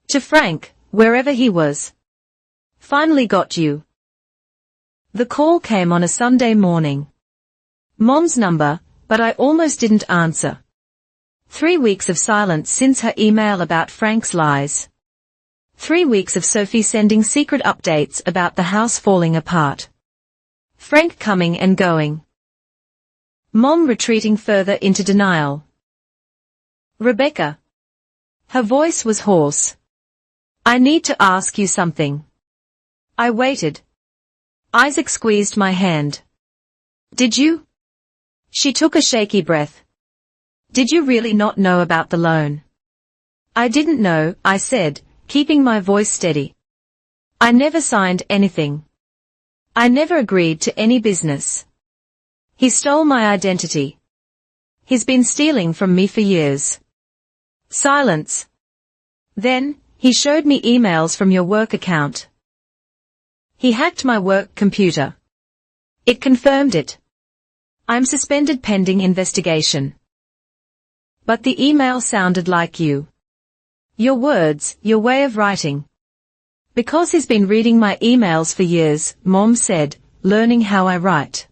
To Frank, wherever he was. Finally got you. The call came on a Sunday morning. Mom's number, but I almost didn't answer. 3 weeks of silence since her email about Frank's lies. 3 weeks of Sophie sending secret updates about the house falling apart. Frank coming and going. Mom retreating further into denial. Rebecca. Her voice was hoarse. I need to ask you something. I waited. Isaac squeezed my hand. Did you? She took a shaky breath. Did you really not know about the loan? I didn't know, I said, keeping my voice steady. I never signed anything. I never agreed to any business. He stole my identity. He's been stealing from me for years. Silence. Then, he showed me emails from your work account. He hacked my work computer. It confirmed it. I'm suspended pending investigation. But the email sounded like you. Your words, your way of writing. Because he's been reading my emails for years, Mom said, learning how I write.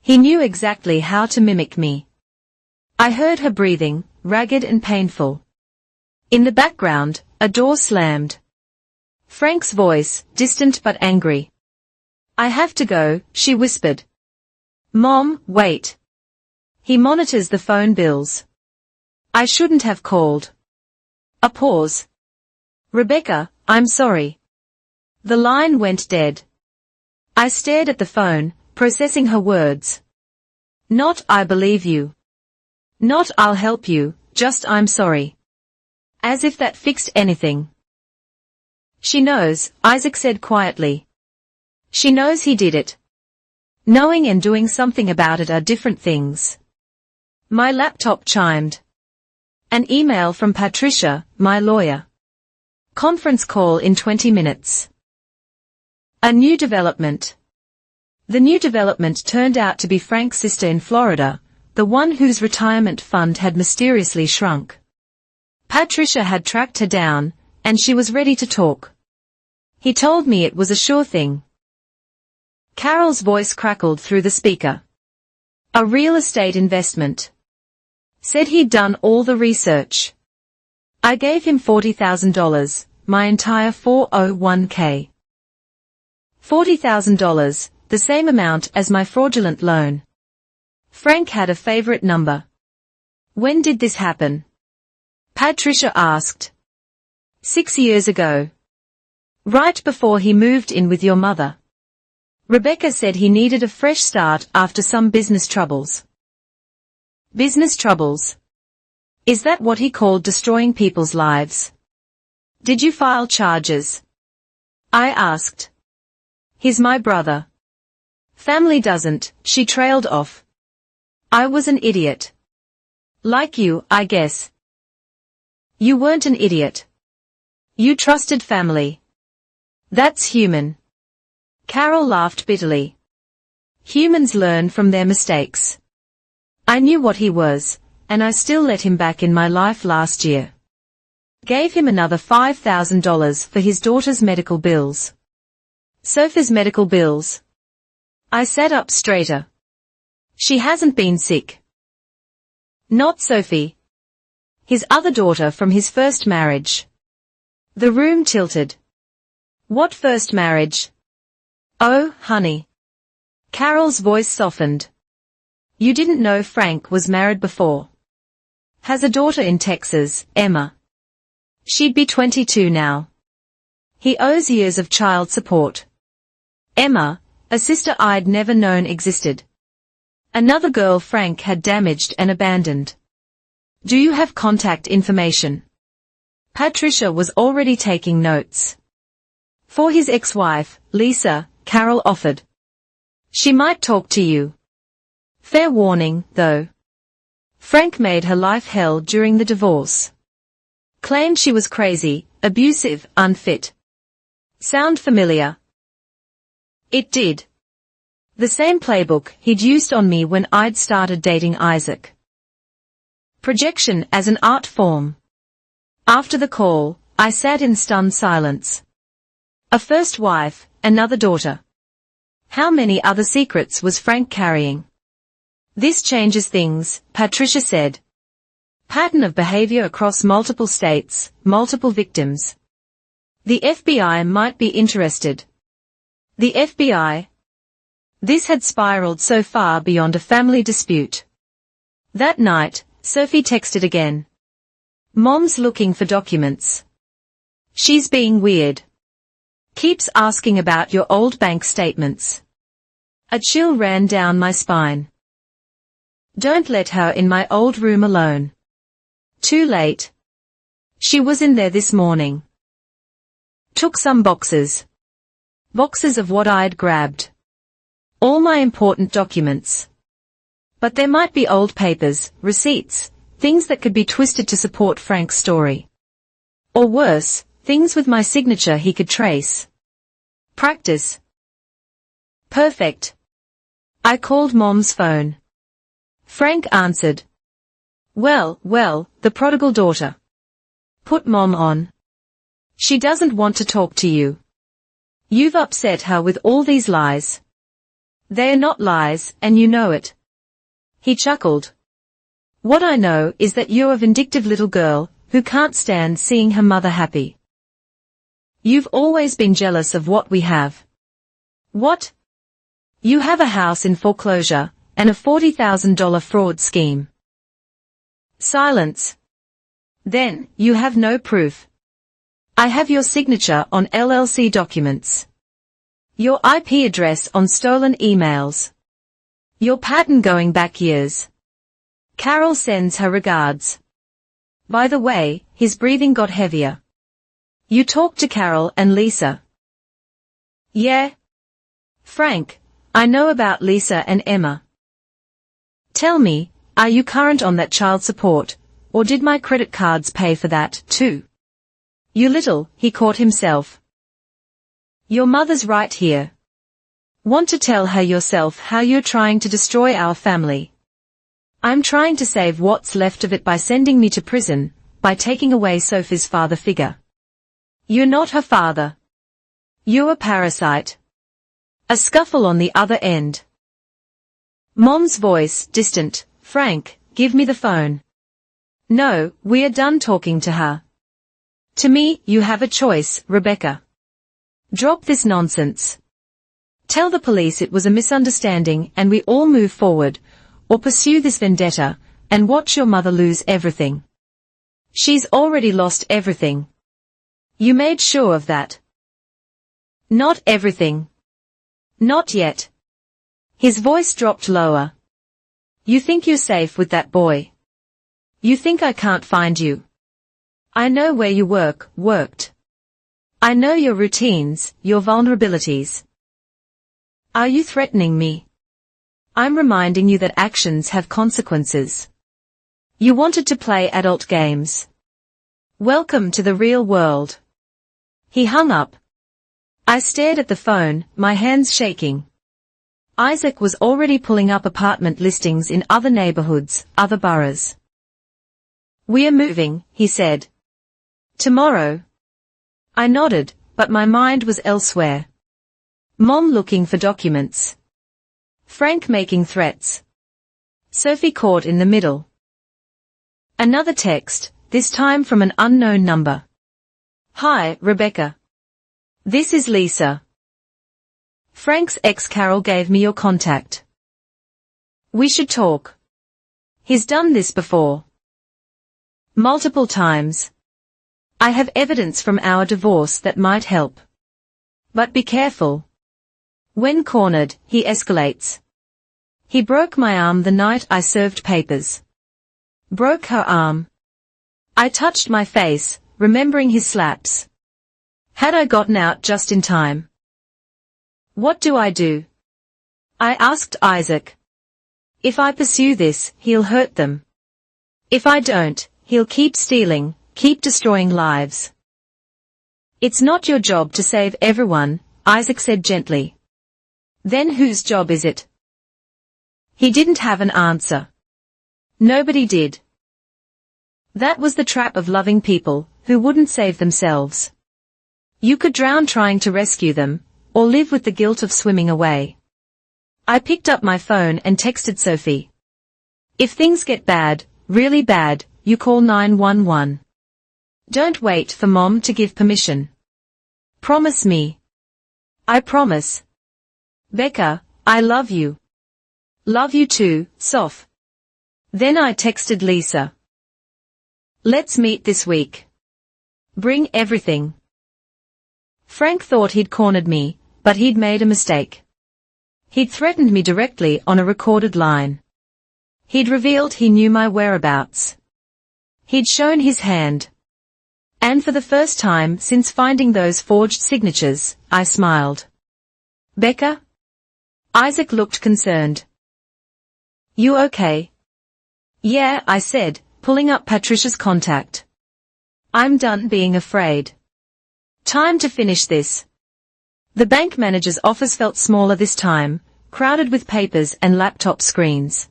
He knew exactly how to mimic me. I heard her breathing, ragged and painful. In the background, a door slammed. Frank's voice, distant but angry. "I have to go," she whispered. "Mom, wait." He monitors the phone bills. "I shouldn't have called." A pause. "Rebecca, I'm sorry." The line went dead. I stared at the phone, processing her words. Not "I believe you." Not "I'll help you," just "I'm sorry." As if that fixed anything. "She knows," Isaac said quietly. "She knows he did it." Knowing and doing something about it are different things. My laptop chimed. An email from Patricia, my lawyer. Conference call in 20 minutes. A new development. The new development turned out to be Frank's sister in Florida, the one whose retirement fund had mysteriously shrunk. Patricia had tracked her down, and she was ready to talk. He told me it was a sure thing. Carol's voice crackled through the speaker. A real estate investment. Said he'd done all the research. I gave him $40,000, my entire 401k. $40,000, the same amount as my fraudulent loan. Frank had a favorite number. When did this happen? Patricia asked. 6 years ago. Right before he moved in with your mother. Rebecca said he needed a fresh start after some business troubles. Business troubles? Is that what he called destroying people's lives? Did you file charges? I asked. He's my brother. Family doesn't, she trailed off. I was an idiot. Like you, I guess. You weren't an idiot. You trusted family. That's human. Carol laughed bitterly. Humans learn from their mistakes. I knew what he was, and I still let him back in my life last year. Gave him another $5,000 for his daughter's medical bills. Sophie's medical bills. I sat up straighter. She hasn't been sick. Not Sophie. His other daughter from his first marriage. The room tilted. What first marriage? Oh, honey. Carol's voice softened. You didn't know Frank was married before. Has a daughter in Texas, Emma. She'd be 22 now. He owes years of child support. Emma, a sister I'd never known existed. Another girl Frank had damaged and abandoned. Do you have contact information? Patricia was already taking notes. For his ex-wife, Lisa, Carol offered. She might talk to you. Fair warning, though. Frank made her life hell during the divorce. Claimed she was crazy, abusive, unfit. Sound familiar? It did. The same playbook he'd used on me when I'd started dating Isaac. Projection as an art form. After the call, I sat in stunned silence. A first wife, another daughter. How many other secrets was Frank carrying? This changes things, Patricia said. Pattern of behavior across multiple states, multiple victims. The FBI might be interested. The FBI? This had spiraled so far beyond a family dispute. That night, Sophie texted again. Mom's looking for documents. She's being weird. Keeps asking about your old bank statements. A chill ran down my spine. Don't let her in my old room alone. Too late. She was in there this morning. Took some boxes. Boxes of what I'd grabbed. All my important documents. But there might be old papers, receipts, things that could be twisted to support Frank's story. Or worse, things with my signature he could trace. Practice. Perfect. I called Mom's phone. Frank answered. Well, the prodigal daughter. Put Mom on. She doesn't want to talk to you. You've upset her with all these lies. They're not lies, and you know it. He chuckled. What I know is that you're a vindictive little girl, who can't stand seeing her mother happy. You've always been jealous of what we have. What? You have a house in foreclosure, and a $40,000 fraud scheme. Silence. Then, you have no proof. I have your signature on LLC documents. Your IP address on stolen emails. Your pattern going back years. Carol sends her regards. By the way, his breathing got heavier. You talked to Carol and Lisa. Yeah. Frank, I know about Lisa and Emma. Tell me, are you current on that child support, or did my credit cards pay for that, too? You little, he caught himself. Your mother's right here. Want to tell her yourself how you're trying to destroy our family? I'm trying to save what's left of it by sending me to prison, by taking away Sophie's father figure. You're not her father. You're a parasite. A scuffle on the other end. Mom's voice, distant. Frank, give me the phone. No, we are done talking to her. To me, you have a choice, Rebecca. Drop this nonsense. Tell the police it was a misunderstanding and we all move forward, or pursue this vendetta, and watch your mother lose everything. She's already lost everything. You made sure of that. Not everything. Not yet. His voice dropped lower. You think you're safe with that boy? You think I can't find you? I know where you worked. I know your routines, your vulnerabilities. Are you threatening me? I'm reminding you that actions have consequences. You wanted to play adult games. Welcome to the real world. He hung up. I stared at the phone, my hands shaking. Isaac was already pulling up apartment listings in other neighborhoods, other boroughs. We are moving, he said. Tomorrow. I nodded, but my mind was elsewhere. Mom looking for documents. Frank making threats. Sophie caught in the middle. Another text, this time from an unknown number. Hi, Rebecca. This is Lisa. Frank's ex Carol gave me your contact. We should talk. He's done this before. Multiple times. I have evidence from our divorce that might help. But be careful. When cornered, he escalates. He broke my arm the night I served papers. Broke her arm. I touched my face, remembering his slaps. Had I gotten out just in time? What do? I asked Isaac. If I pursue this, he'll hurt them. If I don't, he'll keep stealing, keep destroying lives. It's not your job to save everyone, Isaac said gently. Then whose job is it? He didn't have an answer. Nobody did. That was the trap of loving people, who wouldn't save themselves. You could drown trying to rescue them, or live with the guilt of swimming away. I picked up my phone and texted Sophie. If things get bad, really bad, you call 911. Don't wait for Mom to give permission. Promise me. I promise. Becca, I love you. Love you too, Soph. Then I texted Lisa. Let's meet this week. Bring everything. Frank thought he'd cornered me, but he'd made a mistake. He'd threatened me directly on a recorded line. He'd revealed he knew my whereabouts. He'd shown his hand. And for the first time since finding those forged signatures, I smiled. Becca? Isaac looked concerned. You okay? Yeah, I said, pulling up Patricia's contact. I'm done being afraid. Time to finish this. The bank manager's office felt smaller this time, crowded with papers and laptop screens.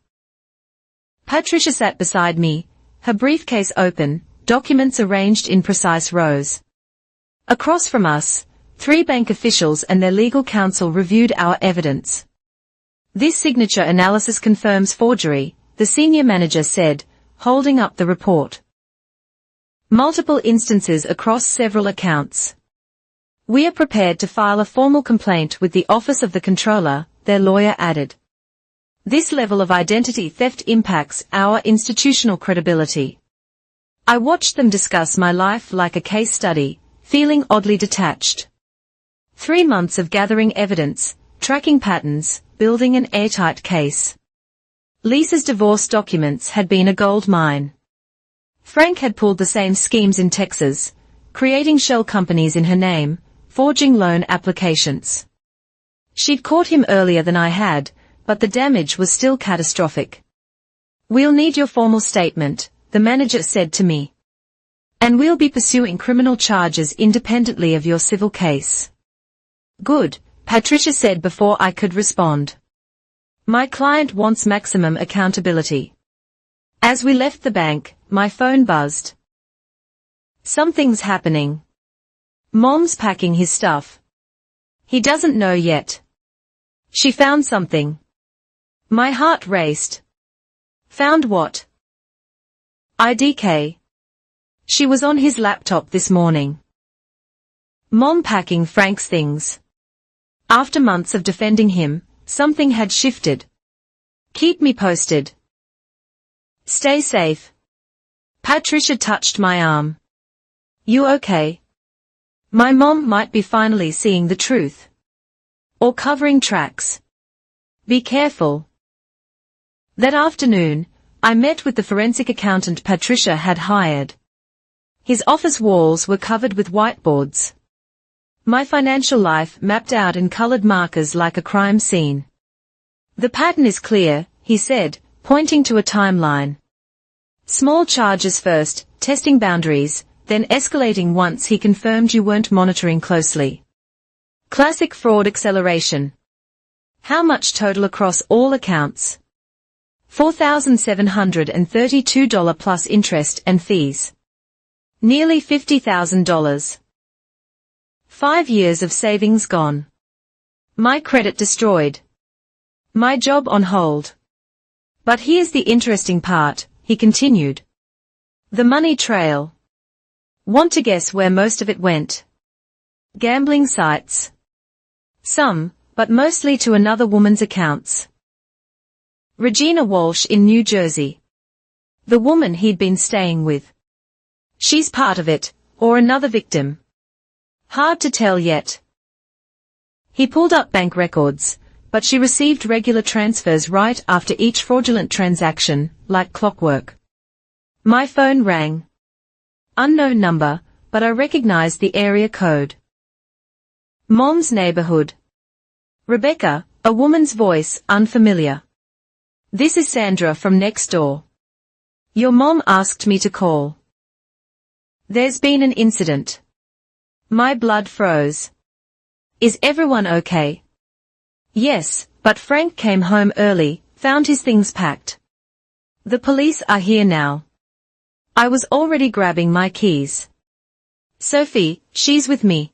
Patricia sat beside me, her briefcase open, documents arranged in precise rows. Across from us, 3 bank officials and their legal counsel reviewed our evidence. This signature analysis confirms forgery, the senior manager said, holding up the report. Multiple instances across several accounts. We are prepared to file a formal complaint with the Office of the Controller, their lawyer added. This level of identity theft impacts our institutional credibility. I watched them discuss my life like a case study, feeling oddly detached. 3 months of gathering evidence, tracking patterns, building an airtight case. Lisa's divorce documents had been a gold mine. Frank had pulled the same schemes in Texas, creating shell companies in her name, forging loan applications. She'd caught him earlier than I had, but the damage was still catastrophic. We'll need your formal statement, the manager said to me. And we'll be pursuing criminal charges independently of your civil case. Good, Patricia said before I could respond. My client wants maximum accountability. As we left the bank, my phone buzzed. Something's happening. Mom's packing his stuff. He doesn't know yet. She found something. My heart raced. Found what? IDK. She was on his laptop this morning. Mom packing Frank's things. After months of defending him, something had shifted. Keep me posted. Stay safe. Patricia touched my arm. You okay? My mom might be finally seeing the truth. Or covering tracks. Be careful. That afternoon, I met with the forensic accountant Patricia had hired. His office walls were covered with whiteboards. My financial life mapped out in colored markers like a crime scene. The pattern is clear, he said, pointing to a timeline. Small charges first, testing boundaries, then escalating once he confirmed you weren't monitoring closely. Classic fraud acceleration. How much total across all accounts? $4,732 plus interest and fees. Nearly $50,000. 5 years of savings gone. My credit destroyed. My job on hold. But here's the interesting part, he continued. The money trail. Want to guess where most of it went? Gambling sites. Some, but mostly to another woman's accounts. Regina Walsh in New Jersey. The woman he'd been staying with. She's part of it, or another victim. Hard to tell yet. He pulled up bank records, but she received regular transfers right after each fraudulent transaction, like clockwork. My phone rang. Unknown number, but I recognized the area code. Mom's neighborhood. Rebecca, a woman's voice, unfamiliar. This is Sandra from next door. Your mom asked me to call. There's been an incident. My blood froze. Is everyone okay? Yes, but Frank came home early, found his things packed. The police are here now. I was already grabbing my keys. Sophie, she's with me.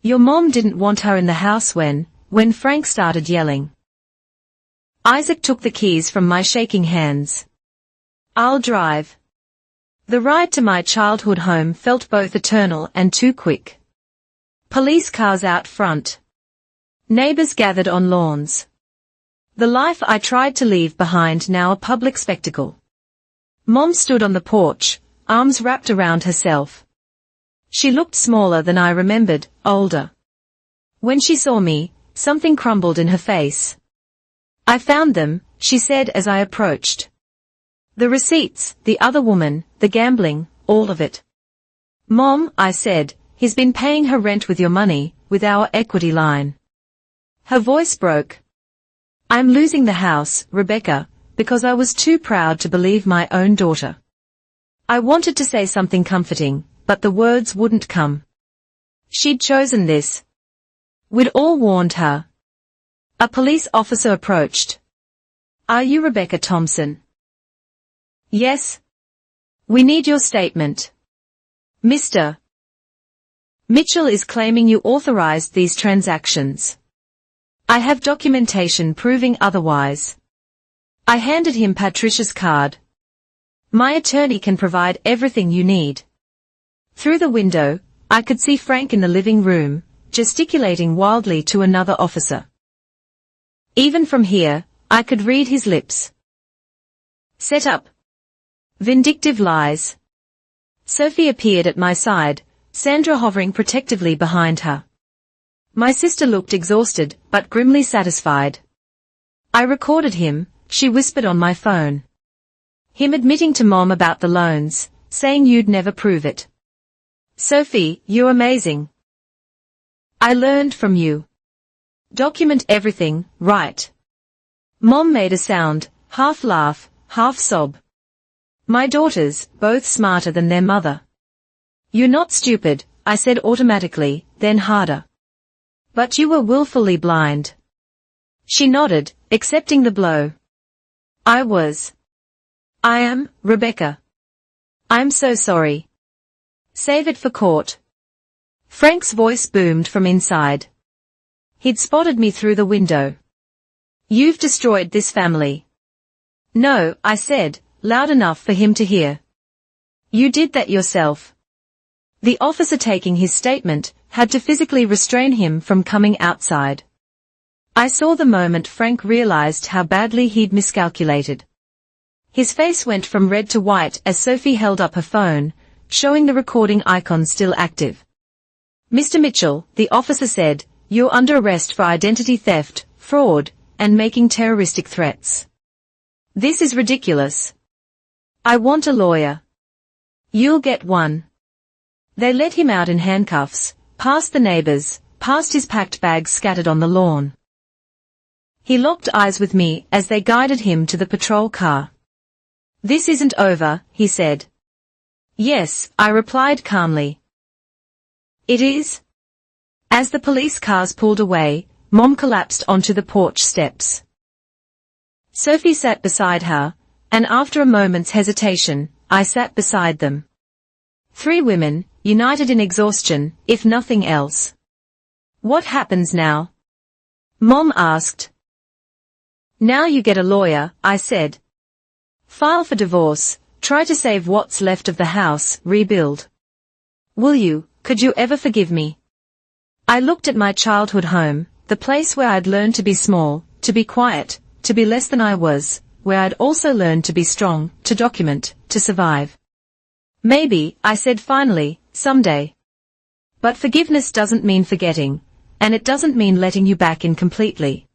Your mom didn't want her in the house when Frank started yelling. Isaac took the keys from my shaking hands. I'll drive. The ride to my childhood home felt both eternal and too quick. Police cars out front. Neighbors gathered on lawns. The life I tried to leave behind now a public spectacle. Mom stood on the porch, arms wrapped around herself. She looked smaller than I remembered, older. When she saw me, something crumbled in her face. I found them, she said as I approached. The receipts, the other woman, the gambling, all of it. Mom, I said, he's been paying her rent with your money, with our equity line. Her voice broke. I'm losing the house, Rebecca, because I was too proud to believe my own daughter. I wanted to say something comforting, but the words wouldn't come. She'd chosen this. We'd all warned her. A police officer approached. Are you Rebecca Thompson? Yes. We need your statement. Mr. Mitchell is claiming you authorized these transactions. I have documentation proving otherwise. I handed him Patricia's card. My attorney can provide everything you need. Through the window, I could see Frank in the living room, gesticulating wildly to another officer. Even from here, I could read his lips. Set up. Vindictive lies. Sophie appeared at my side, Sandra hovering protectively behind her. My sister looked exhausted, but grimly satisfied. I recorded him, she whispered on my phone. Him admitting to Mom about the loans, saying you'd never prove it. Sophie, you're amazing. I learned from you. Document everything, right? Mom made a sound, half laugh, half sob. My daughters, both smarter than their mother. You're not stupid, I said automatically, then harder. But you were willfully blind. She nodded, accepting the blow. I am, Rebecca. I'm so sorry. Save it for court. Frank's voice boomed from inside. He'd spotted me through the window. You've destroyed this family. No, I said, loud enough for him to hear. You did that yourself. The officer taking his statement had to physically restrain him from coming outside. I saw the moment Frank realized how badly he'd miscalculated. His face went from red to white as Sophie held up her phone, showing the recording icon still active. Mr. Mitchell, the officer said, you're under arrest for identity theft, fraud, and making terroristic threats. This is ridiculous. I want a lawyer. You'll get one. They led him out in handcuffs, past the neighbors, past his packed bags scattered on the lawn. He locked eyes with me as they guided him to the patrol car. This isn't over, he said. Yes, I replied calmly. It is? As the police cars pulled away, Mom collapsed onto the porch steps. Sophie sat beside her, and after a moment's hesitation, I sat beside them. 3 women, united in exhaustion, if nothing else. What happens now? Mom asked. Now you get a lawyer, I said. File for divorce, try to save what's left of the house, rebuild. Will you, could you ever forgive me? I looked at my childhood home, the place where I'd learned to be small, to be quiet, to be less than I was, where I'd also learned to be strong, to document, to survive. Maybe, I said finally, someday. But forgiveness doesn't mean forgetting, and it doesn't mean letting you back in completely.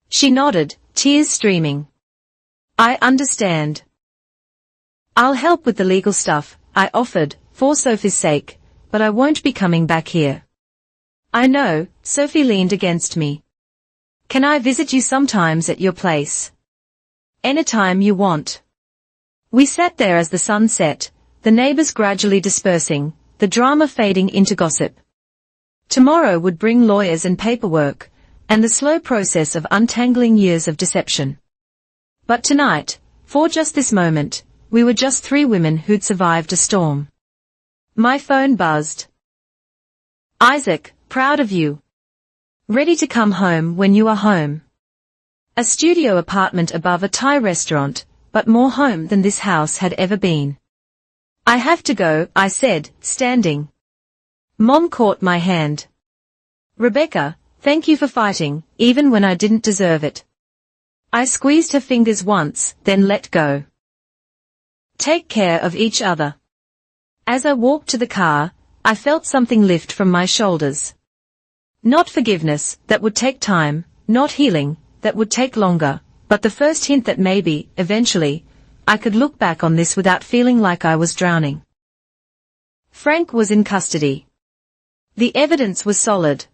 She nodded, tears streaming. I understand. I'll help with the legal stuff, I offered, for Sophie's sake, but I won't be coming back here. I know, Sophie leaned against me. Can I visit you sometimes at your place? Anytime you want. We sat there as the sun set, the neighbors gradually dispersing, the drama fading into gossip. Tomorrow would bring lawyers and paperwork, and the slow process of untangling years of deception. But tonight, for just this moment, we were just 3 women who'd survived a storm. My phone buzzed. Isaac, proud of you. Ready to come home when you are home. A studio apartment above a Thai restaurant, but more home than this house had ever been. I have to go, I said, standing. Mom caught my hand. Rebecca, thank you for fighting, even when I didn't deserve it. I squeezed her fingers once, then let go. Take care of each other. As I walked to the car, I felt something lift from my shoulders. Not forgiveness, that would take time, not healing, that would take longer, but the first hint that maybe, eventually, I could look back on this without feeling like I was drowning. Frank was in custody. The evidence was solid.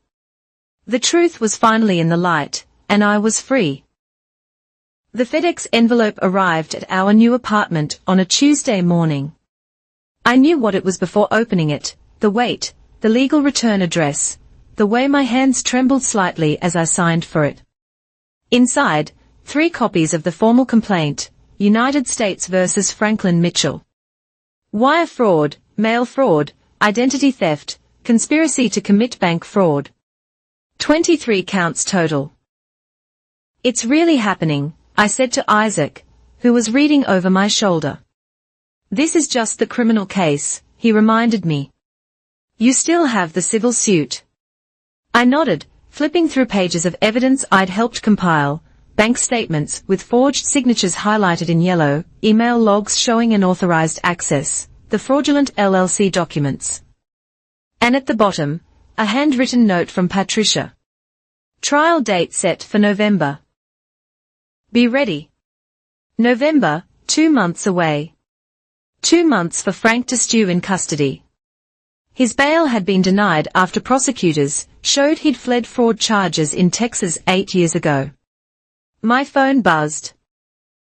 The truth was finally in the light, and I was free. The FedEx envelope arrived at our new apartment on a Tuesday morning. I knew what it was before opening it, the weight, the legal return address, the way my hands trembled slightly as I signed for it. Inside, 3 copies of the formal complaint, United States versus Franklin Mitchell. Wire fraud, mail fraud, identity theft, conspiracy to commit bank fraud. 23 counts total. It's really happening, I said to Isaac, who was reading over my shoulder. This is just the criminal case, he reminded me. You still have the civil suit. I nodded, flipping through pages of evidence I'd helped compile, bank statements with forged signatures highlighted in yellow, email logs showing unauthorized access, the fraudulent LLC documents. And at the bottom, a handwritten note from Patricia. Trial date set for November. Be ready. November, 2 months away. 2 months for Frank to stew in custody. His bail had been denied after prosecutors showed he'd fled fraud charges in Texas 8 years ago. My phone buzzed.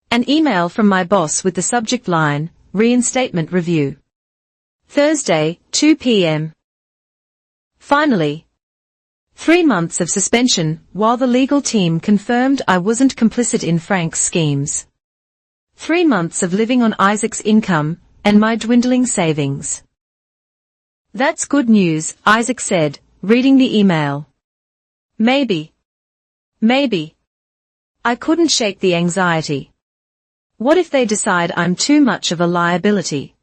An email from my boss with the subject line, Reinstatement Review. Thursday, 2 p.m. Finally. 3 months of suspension while the legal team confirmed I wasn't complicit in Frank's schemes. 3 months of living on Isaac's income and my dwindling savings. That's good news, Isaac said, reading the email. Maybe. I couldn't shake the anxiety. What if they decide I'm too much of a liability?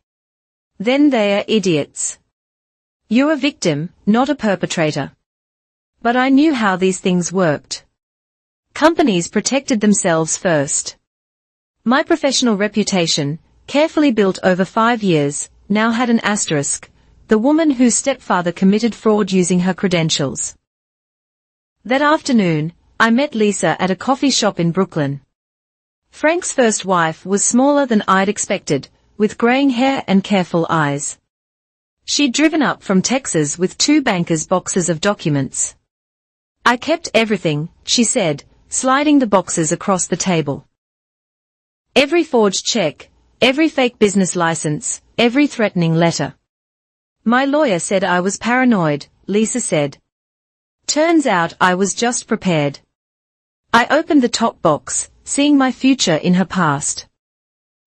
Then they are idiots. You're a victim, not a perpetrator. But I knew how these things worked. Companies protected themselves first. My professional reputation, carefully built over 5 years, now had an asterisk, the woman whose stepfather committed fraud using her credentials. That afternoon, I met Lisa at a coffee shop in Brooklyn. Frank's first wife was smaller than I'd expected, with graying hair and careful eyes. She'd driven up from Texas with 2 bankers' boxes of documents. I kept everything, she said, sliding the boxes across the table. Every forged check, every fake business license, every threatening letter. My lawyer said I was paranoid, Lisa said. Turns out I was just prepared. I opened the top box, seeing my future in her past.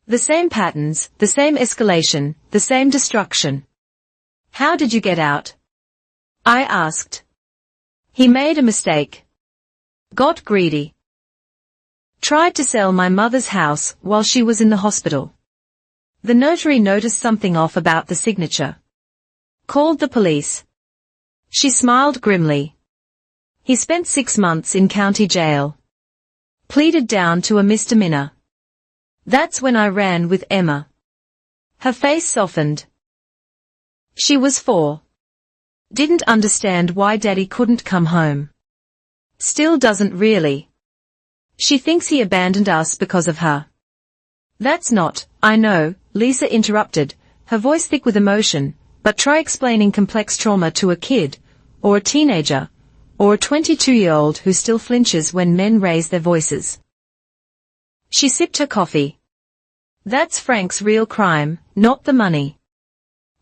The same patterns, the same escalation, the same destruction. How did you get out? I asked. He made a mistake. Got greedy. Tried to sell my mother's house while she was in the hospital. The notary noticed something off about the signature. Called the police. She smiled grimly. He spent 6 months in county jail. Pleaded down to a misdemeanor. That's when I ran with Emma. Her face softened. She was 4. Didn't understand why Daddy couldn't come home. Still doesn't really. She thinks he abandoned us because of her. That's not, I know, Lisa interrupted, her voice thick with emotion, but try explaining complex trauma to a kid, or a teenager, or a 22-year-old who still flinches when men raise their voices. She sipped her coffee. That's Frank's real crime, not the money.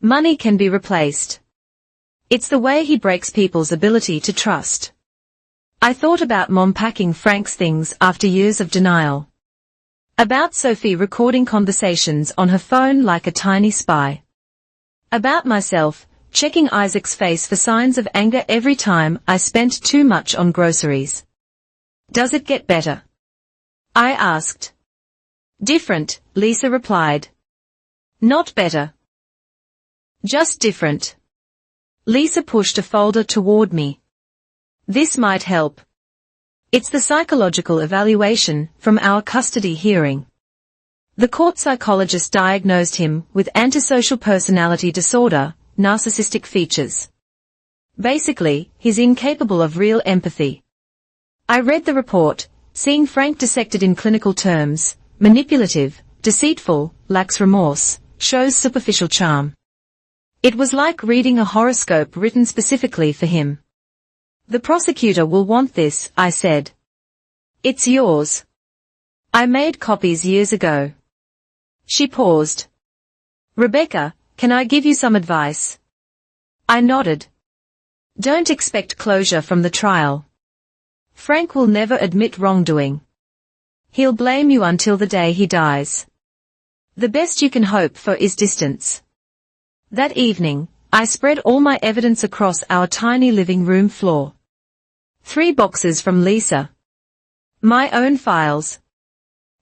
Money can be replaced. It's the way he breaks people's ability to trust. I thought about Mom packing Frank's things after years of denial. About Sophie recording conversations on her phone like a tiny spy. About myself, checking Isaac's face for signs of anger every time I spent too much on groceries. Does it get better? I asked. Different, Lisa replied. Not better. Just different. Lisa pushed a folder toward me. This might help. It's the psychological evaluation from our custody hearing. The court psychologist diagnosed him with antisocial personality disorder, narcissistic features. Basically, he's incapable of real empathy. I read the report, seeing Frank dissected in clinical terms, manipulative, deceitful, lacks remorse, shows superficial charm. It was like reading a horoscope written specifically for him. The prosecutor will want this, I said. It's yours. I made copies years ago. She paused. Rebecca, can I give you some advice? I nodded. Don't expect closure from the trial. Frank will never admit wrongdoing. He'll blame you until the day he dies. The best you can hope for is distance. That evening, I spread all my evidence across our tiny living room floor. 3 boxes from Lisa. My own files.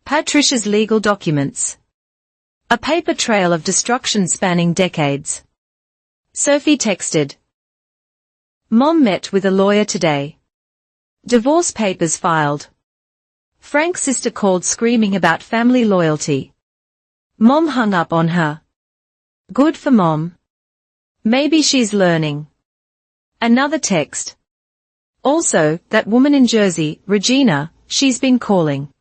Patricia's legal documents. A paper trail of destruction spanning decades. Sophie texted. Mom met with a lawyer today. Divorce papers filed. Frank's sister called screaming about family loyalty. Mom hung up on her. Good for Mom. Maybe she's learning. Another text. Also, that woman in Jersey, Regina, she's been calling.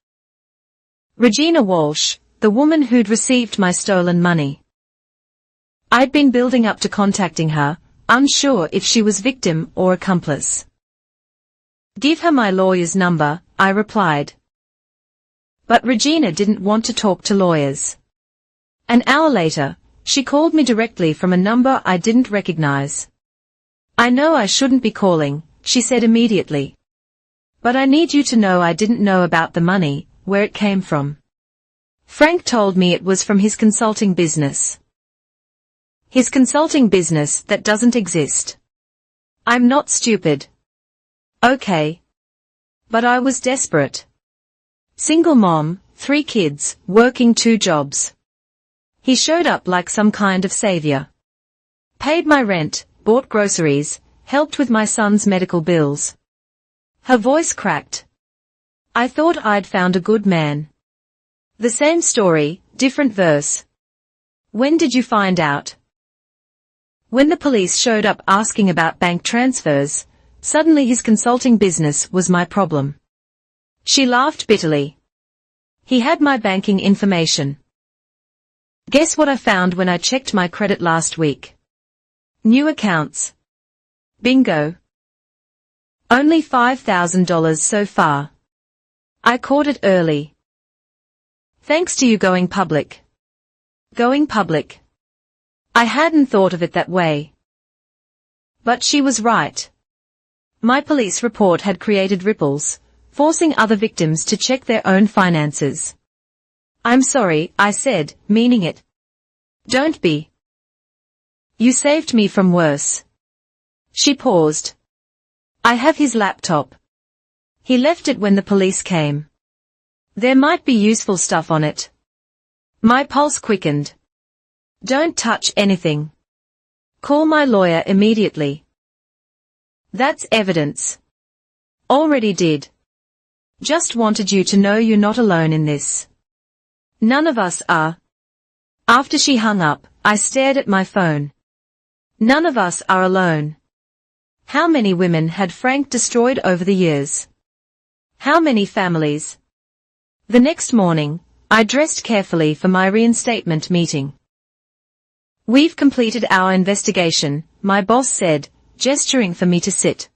Regina Walsh, the woman who'd received my stolen money. I'd been building up to contacting her, unsure if she was victim or accomplice. Give her my lawyer's number, I replied. But Regina didn't want to talk to lawyers. An hour later, she called me directly from a number I didn't recognize. I know I shouldn't be calling, she said immediately. But I need you to know I didn't know about the money, where it came from. Frank told me it was from his consulting business. His consulting business that doesn't exist. I'm not stupid. Okay. But I was desperate. Single mom, 3 kids, working 2 jobs. He showed up like some kind of savior. Paid my rent, bought groceries, helped with my son's medical bills. Her voice cracked. I thought I'd found a good man. The same story, different verse. When did you find out? When the police showed up asking about bank transfers, suddenly his consulting business was my problem. She laughed bitterly. He had my banking information. Guess what I found when I checked my credit last week? New accounts. Bingo. Only $5,000 so far. I caught it early. Thanks to you going public. Going public. I hadn't thought of it that way. But she was right. My police report had created ripples, forcing other victims to check their own finances. I'm sorry, I said, meaning it. Don't be. You saved me from worse. She paused. I have his laptop. He left it when the police came. There might be useful stuff on it. My pulse quickened. Don't touch anything. Call my lawyer immediately. That's evidence. Already did. Just wanted you to know you're not alone in this. None of us are. After she hung up, I stared at my phone. None of us are alone. How many women had Frank destroyed over the years? How many families? The next morning, I dressed carefully for my reinstatement meeting. We've completed our investigation, my boss said, gesturing for me to sit.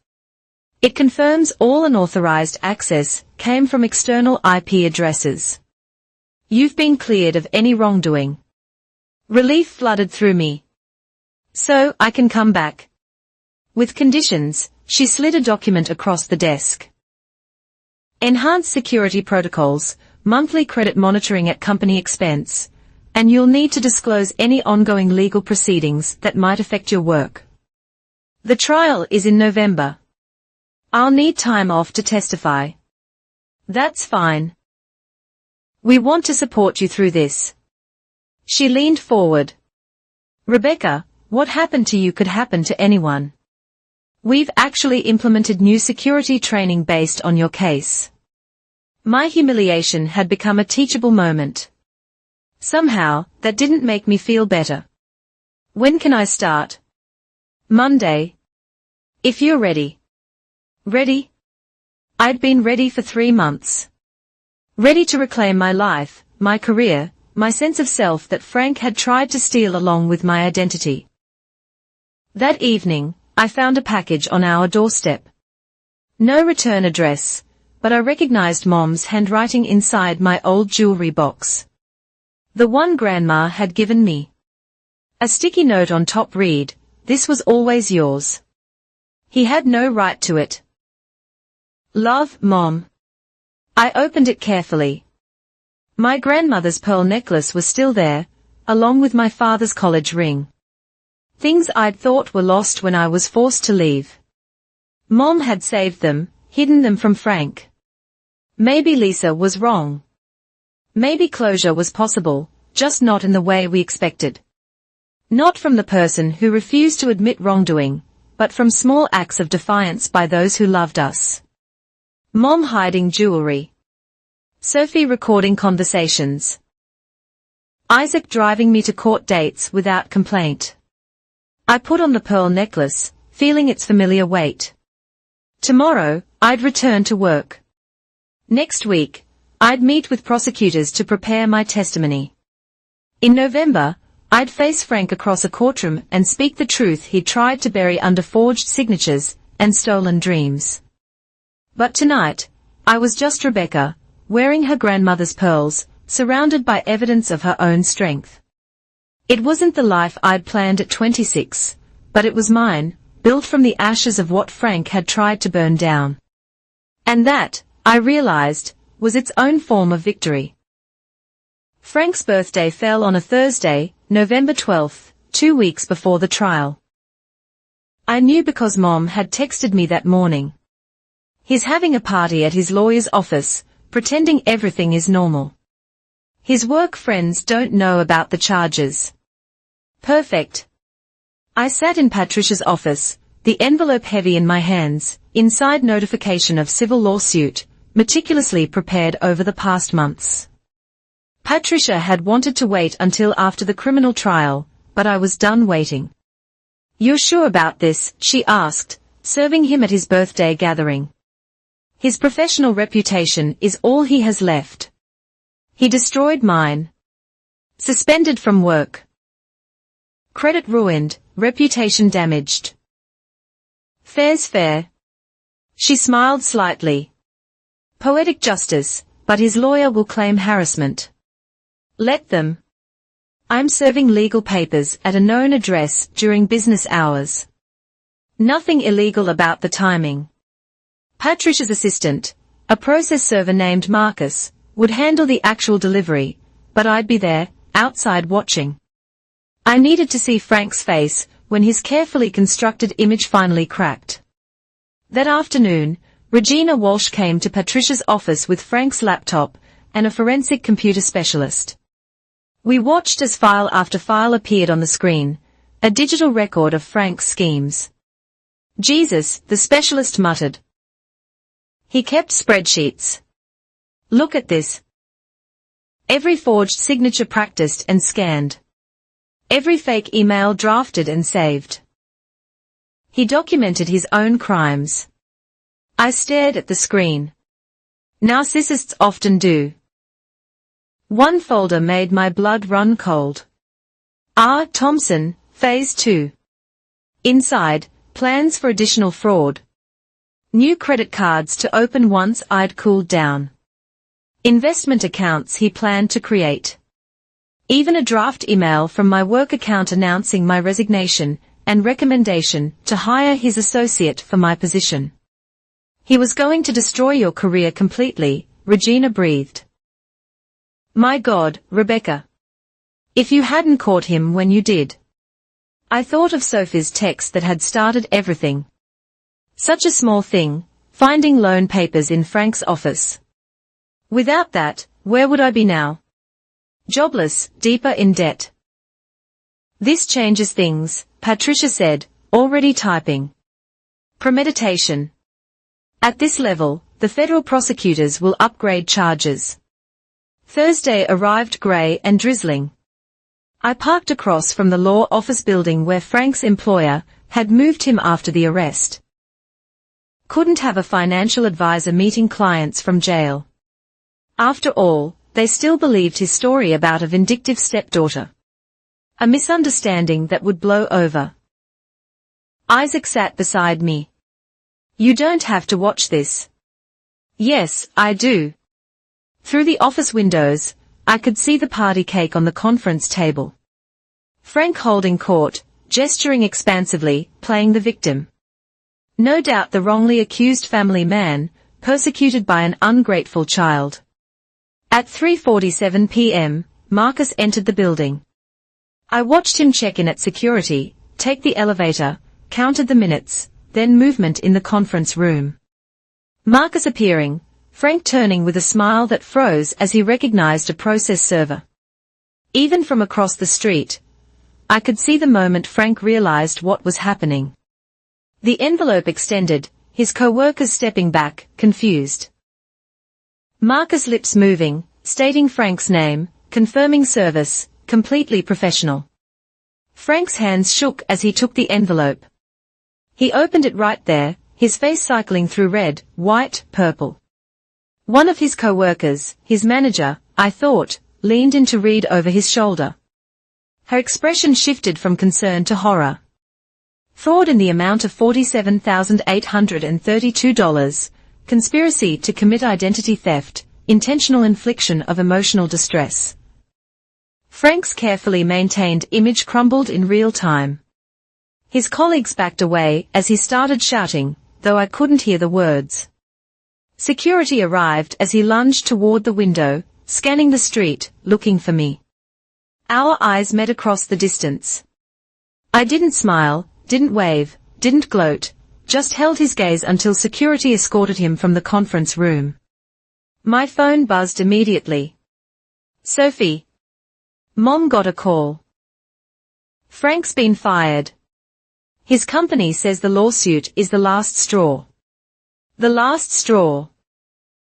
It confirms all unauthorized access came from external IP addresses. You've been cleared of any wrongdoing. Relief flooded through me. So, I can come back. With conditions, she slid a document across the desk. Enhanced security protocols, monthly credit monitoring at company expense, and you'll need to disclose any ongoing legal proceedings that might affect your work. The trial is in November. I'll need time off to testify. That's fine. We want to support you through this. She leaned forward. Rebecca, what happened to you could happen to anyone. We've actually implemented new security training based on your case. My humiliation had become a teachable moment. Somehow, that didn't make me feel better. When can I start? Monday. If you're ready. Ready? I'd been ready for 3 months. Ready to reclaim my life, my career, my sense of self that Frank had tried to steal along with my identity. That evening, I found a package on our doorstep. No return address, but I recognized Mom's handwriting inside my old jewelry box. The one Grandma had given me. A sticky note on top read, "This was always yours." He had no right to it. Love, Mom. I opened it carefully. My grandmother's pearl necklace was still there, along with my father's college ring. Things I'd thought were lost when I was forced to leave. Mom had saved them, hidden them from Frank. Maybe Lisa was wrong. Maybe closure was possible, just not in the way we expected. Not from the person who refused to admit wrongdoing, but from small acts of defiance by those who loved us. Mom hiding jewelry. Sophie recording conversations. Isaac driving me to court dates without complaint. I put on the pearl necklace, feeling its familiar weight. Tomorrow, I'd return to work. Next week, I'd meet with prosecutors to prepare my testimony. In November, I'd face Frank across a courtroom and speak the truth he'd tried to bury under forged signatures and stolen dreams. But tonight, I was just Rebecca, wearing her grandmother's pearls, surrounded by evidence of her own strength. It wasn't the life I'd planned at 26, but it was mine, built from the ashes of what Frank had tried to burn down. And that, I realized, was its own form of victory. Frank's birthday fell on a Thursday, November 12th, 2 weeks before the trial. I knew because Mom had texted me that morning. He's having a party at his lawyer's office, pretending everything is normal. His work friends don't know about the charges. Perfect. I sat in Patricia's office, the envelope heavy in my hands, inside notification of civil lawsuit, meticulously prepared over the past months. Patricia had wanted to wait until after the criminal trial, but I was done waiting. "You're sure about this?" she asked, serving him at his birthday gathering. "His professional reputation is all he has left. He destroyed mine. Suspended from work. Credit ruined, reputation damaged. Fair's fair." She smiled slightly. "Poetic justice, but his lawyer will claim harassment. Let them. I'm serving legal papers at a known address during business hours. Nothing illegal about the timing." Patricia's assistant, a process server named Marcus, would handle the actual delivery, but I'd be there, outside watching. I needed to see Frank's face when his carefully constructed image finally cracked. That afternoon, Regina Walsh came to Patricia's office with Frank's laptop and a forensic computer specialist. We watched as file after file appeared on the screen, a digital record of Frank's schemes. "Jesus," the specialist muttered. He kept spreadsheets. "Look at this. Every forged signature practiced and scanned. Every fake email drafted and saved." He documented his own crimes. I stared at the screen. Narcissists often do. One folder made my blood run cold. R. Thompson, Phase 2. Inside, plans for additional fraud. New credit cards to open once I'd cooled down. Investment accounts he planned to create. Even a draft email from my work account announcing my resignation and recommendation to hire his associate for my position. "He was going to destroy your career completely," Regina breathed. "My God, Rebecca. If you hadn't caught him when you did." I thought of Sophie's text that had started everything. Such a small thing, finding loan papers in Frank's office. Without that, where would I be now? Jobless, deeper in debt. "This changes things," Patricia said, already typing. "Premeditation. At this level, the federal prosecutors will upgrade charges." Thursday arrived grey and drizzling. I parked across from the law office building where Frank's employer had moved him after the arrest. Couldn't have a financial advisor meeting clients from jail. After all, they still believed his story about a vindictive stepdaughter. A misunderstanding that would blow over. Isaac sat beside me. "You don't have to watch this." "Yes, I do." Through the office windows, I could see the party cake on the conference table. Frank holding court, gesturing expansively, playing the victim. No doubt the wrongly accused family man, persecuted by an ungrateful child. At 3:47 p.m., Marcus entered the building. I watched him check in at security, take the elevator, counted the minutes, then movement in the conference room. Marcus appearing, Frank turning with a smile that froze as he recognized a process server. Even from across the street, I could see the moment Frank realized what was happening. The envelope extended, his co-workers stepping back, confused. Marcus' lips moving, stating Frank's name, confirming service, completely professional. Frank's hands shook as he took the envelope. He opened it right there, his face cycling through red, white, purple. One of his co-workers, his manager, I thought, leaned in to read over his shoulder. Her expression shifted from concern to horror. Fraud in the amount of $47,832, conspiracy to commit identity theft, intentional infliction of emotional distress. Frank's carefully maintained image crumbled in real time. His colleagues backed away as he started shouting, though I couldn't hear the words. Security arrived as he lunged toward the window, scanning the street, looking for me. Our eyes met across the distance. I didn't smile, didn't wave, didn't gloat, just held his gaze until security escorted him from the conference room. My phone buzzed immediately. Sophie. Mom got a call. Frank's been fired. His company says the lawsuit is the last straw. The last straw.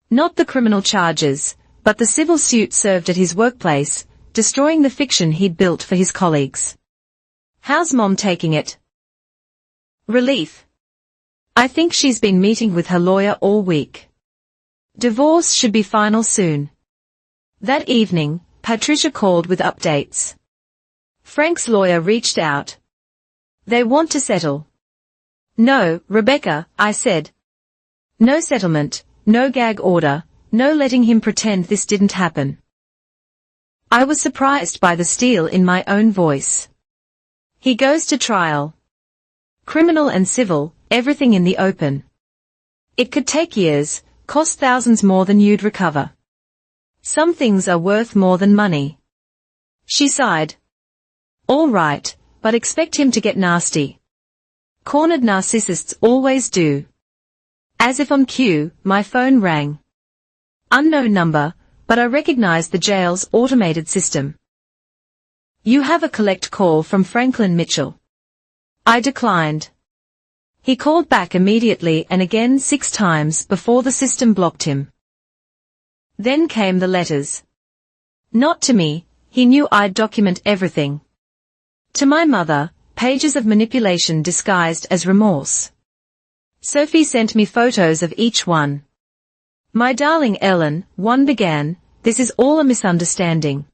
Not the criminal charges, but the civil suit served at his workplace, destroying the fiction he'd built for his colleagues. How's Mom taking it? Relief. I think she's been meeting with her lawyer all week. Divorce should be final soon. That evening, Patricia called with updates. Frank's lawyer reached out. They want to settle. No, Rebecca, I said. No settlement, no gag order, no letting him pretend this didn't happen. I was surprised by the steel in my own voice. He goes to trial. Criminal and civil, everything in the open. It could take years, cost thousands more than you'd recover. Some things are worth more than money. She sighed. All right, but expect him to get nasty. Cornered narcissists always do. As if on cue, my phone rang. Unknown number, but I recognized the jail's automated system. You have a collect call from Franklin Mitchell. I declined. He called back immediately and again 6 times before the system blocked him. Then came the letters. Not to me, he knew I'd document everything. To my mother, pages of manipulation disguised as remorse. Sophie sent me photos of each one. My darling Ellen, one began, this is all a misunderstanding.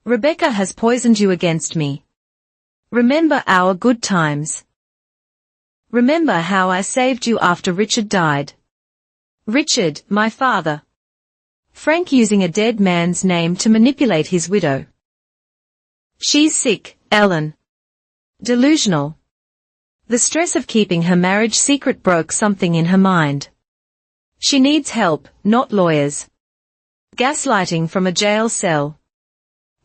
Rebecca has poisoned you against me. Remember our good times. Remember how I saved you after Richard died. Richard, my father. Frank using a dead man's name to manipulate his widow. She's sick, Ellen. Delusional. The stress of keeping her marriage secret broke something in her mind. She needs help, not lawyers. Gaslighting from a jail cell.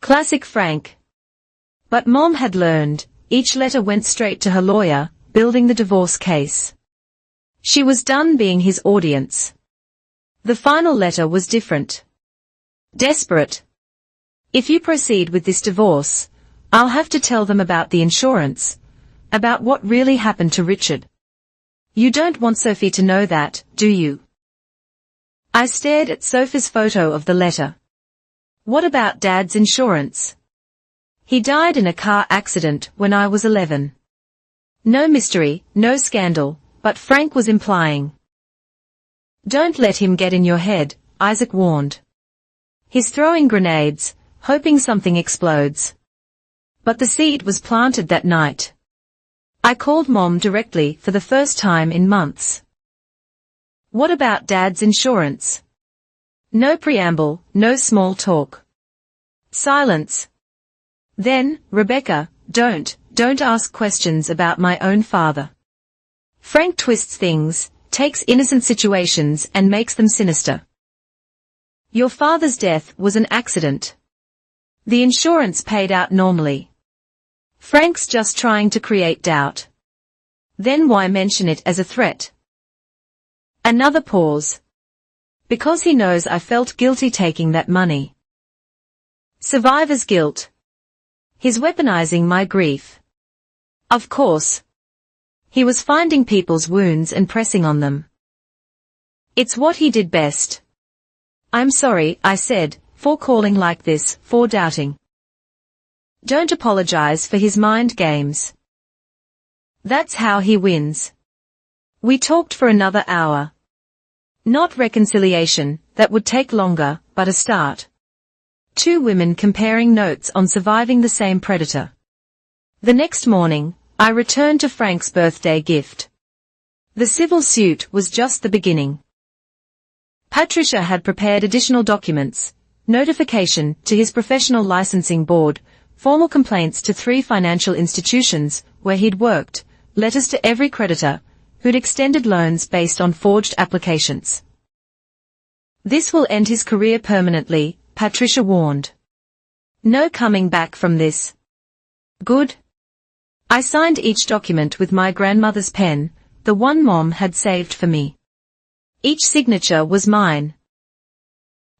Classic Frank. But Mom had learned, each letter went straight to her lawyer, building the divorce case. She was done being his audience. The final letter was different. Desperate. If you proceed with this divorce, I'll have to tell them about the insurance, about what really happened to Richard. You don't want Sophie to know that, do you? I stared at Sophie's photo of the letter. What about Dad's insurance? He died in a car accident when I was 11. No mystery, no scandal, but Frank was implying. Don't let him get in your head, Isaac warned. He's throwing grenades, hoping something explodes. But the seed was planted that night. I called Mom directly for the first time in months. What about Dad's insurance? No preamble, no small talk. Silence. Then, Rebecca, don't ask questions about my own father. Frank twists things, takes innocent situations and makes them sinister. Your father's death was an accident. The insurance paid out normally. Frank's just trying to create doubt. Then why mention it as a threat? Another pause. Because he knows I felt guilty taking that money. Survivor's guilt. He's weaponizing my grief. Of course. He was finding people's wounds and pressing on them. It's what he did best. I'm sorry, I said, for calling like this, for doubting. Don't apologize for his mind games. That's how he wins. We talked for another hour. Not reconciliation, that would take longer, but a start. Two women comparing notes on surviving the same predator. The next morning, I returned to Frank's birthday gift. The civil suit was just the beginning. Patricia had prepared additional documents, notification to his professional licensing board, formal complaints to 3 financial institutions where he'd worked, letters to every creditor who'd extended loans based on forged applications. This will end his career permanently, Patricia warned. No coming back from this. Good. I signed each document with my grandmother's pen, the one Mom had saved for me. Each signature was mine.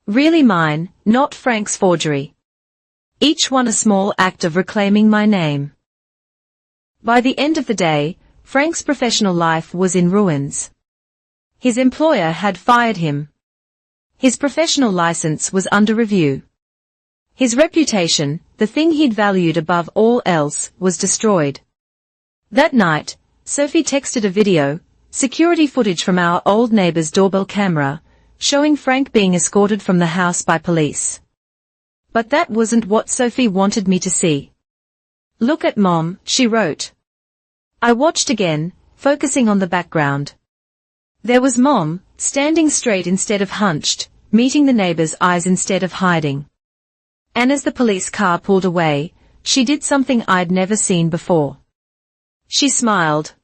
Really mine, not Frank's forgery. Each one a small act of reclaiming my name. By the end of the day, Frank's professional life was in ruins. His employer had fired him. His professional license was under review. His reputation, the thing he'd valued above all else, was destroyed. That night, Sophie texted a video, security footage from our old neighbor's doorbell camera, showing Frank being escorted from the house by police. But that wasn't what Sophie wanted me to see. Look at Mom, she wrote. I watched again, focusing on the background. There was Mom, standing straight instead of hunched, meeting the neighbor's eyes instead of hiding. And as the police car pulled away, she did something I'd never seen before. She smiled.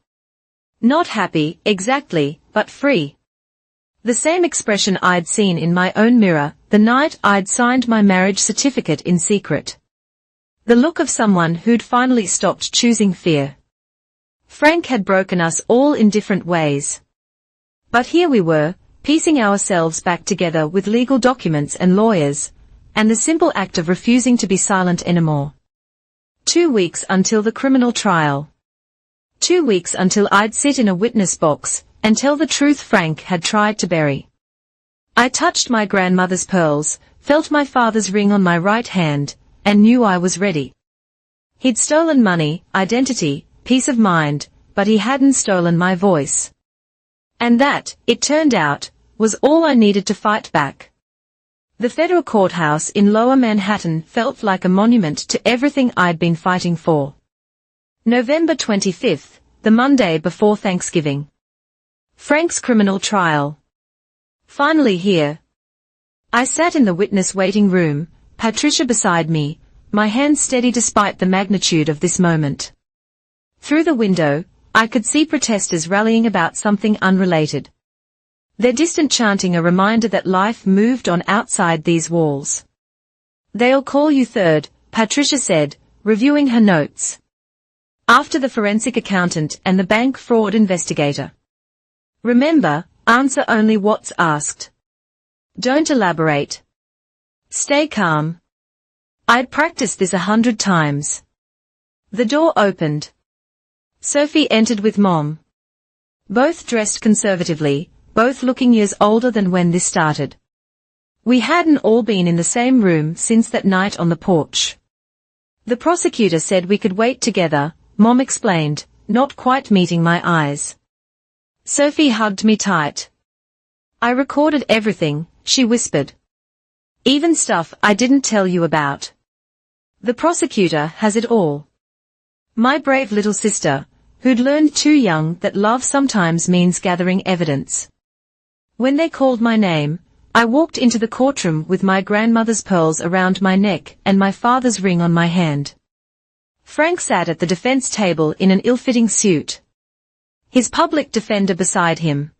Not happy, exactly, but free. The same expression I'd seen in my own mirror the night I'd signed my marriage certificate in secret. The look of someone who'd finally stopped choosing fear. Frank had broken us all in different ways. But here we were, piecing ourselves back together with legal documents and lawyers, and the simple act of refusing to be silent anymore. 2 weeks until the criminal trial. 2 weeks until I'd sit in a witness box and tell the truth Frank had tried to bury. I touched my grandmother's pearls, felt my father's ring on my right hand, and knew I was ready. He'd stolen money, identity, peace of mind, but he hadn't stolen my voice. And that, it turned out, was all I needed to fight back. The federal courthouse in Lower Manhattan felt like a monument to everything I'd been fighting for. November 25th, the Monday before Thanksgiving. Frank's criminal trial. Finally here. I sat in the witness waiting room, Patricia beside me, my hands steady despite the magnitude of this moment. Through the window, I could see protesters rallying about something unrelated. Their distant chanting a reminder that life moved on outside these walls. They'll call you third, Patricia said, reviewing her notes. After the forensic accountant and the bank fraud investigator. Remember, answer only what's asked. Don't elaborate. Stay calm. I'd practiced this 100 times. The door opened. Sophie entered with Mom. Both dressed conservatively, both looking years older than when this started. We hadn't all been in the same room since that night on the porch. The prosecutor said we could wait together, Mom explained, not quite meeting my eyes. Sophie hugged me tight. I recorded everything, she whispered. Even stuff I didn't tell you about. The prosecutor has it all. My brave little sister, who'd learned too young that love sometimes means gathering evidence. When they called my name, I walked into the courtroom with my grandmother's pearls around my neck and my father's ring on my hand. Frank sat at the defense table in an ill-fitting suit. His public defender beside him.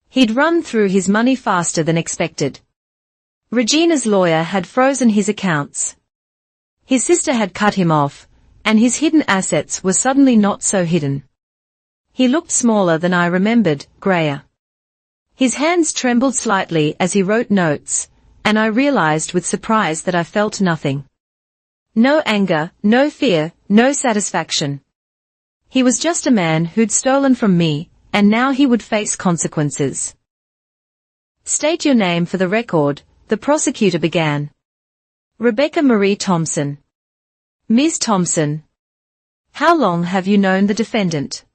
He'd run through his money faster than expected. Regina's lawyer had frozen his accounts. His sister had cut him off, and his hidden assets were suddenly not so hidden. He looked smaller than I remembered, grayer. His hands trembled slightly as he wrote notes, and I realized with surprise that I felt nothing. No anger, no fear, no satisfaction. He was just a man who'd stolen from me, and now he would face consequences. State your name for the record, the prosecutor began. Rebecca Marie Thompson. Ms. Thompson. How long have you known the defendant?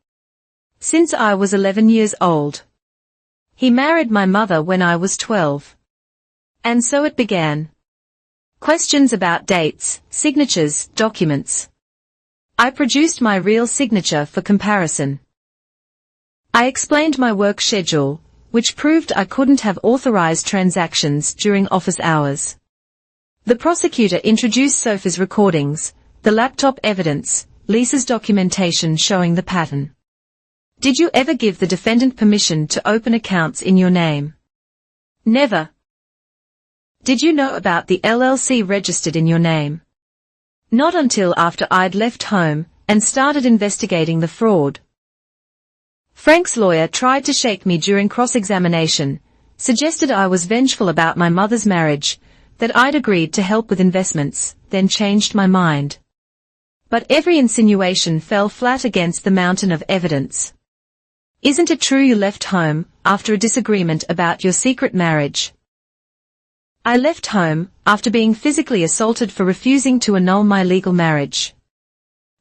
Since I was 11 years old. He married my mother when I was 12. And so it began. Questions about dates, signatures, documents. I produced my real signature for comparison. I explained my work schedule, which proved I couldn't have authorized transactions during office hours. The prosecutor introduced Sophie's recordings, the laptop evidence, Lisa's documentation showing the pattern. Did you ever give the defendant permission to open accounts in your name? Never. Did you know about the LLC registered in your name? Not until after I'd left home and started investigating the fraud. Frank's lawyer tried to shake me during cross-examination, suggested I was vengeful about my mother's marriage, that I'd agreed to help with investments, then changed my mind. But every insinuation fell flat against the mountain of evidence. Isn't it true you left home after a disagreement about your secret marriage? I left home after being physically assaulted for refusing to annul my legal marriage.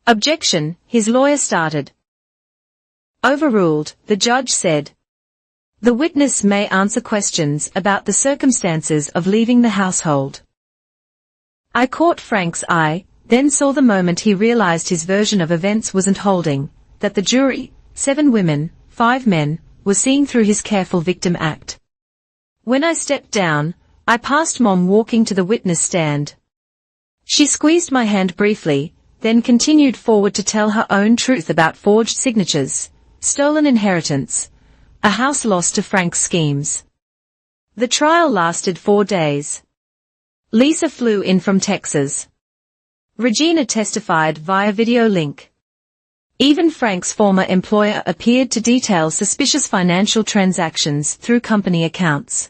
Objection, his lawyer started. Overruled, the judge said. The witness may answer questions about the circumstances of leaving the household. I caught Frank's eye, then saw the moment he realized his version of events wasn't holding, that the jury, 7 women, 5 men, was seeing through his careful victim act. When I stepped down, I passed Mom walking to the witness stand. She squeezed my hand briefly, then continued forward to tell her own truth about forged signatures, stolen inheritance, a house lost to Frank's schemes. The trial lasted 4 days. Lisa flew in from Texas. Regina testified via video link. Even Frank's former employer appeared to detail suspicious financial transactions through company accounts.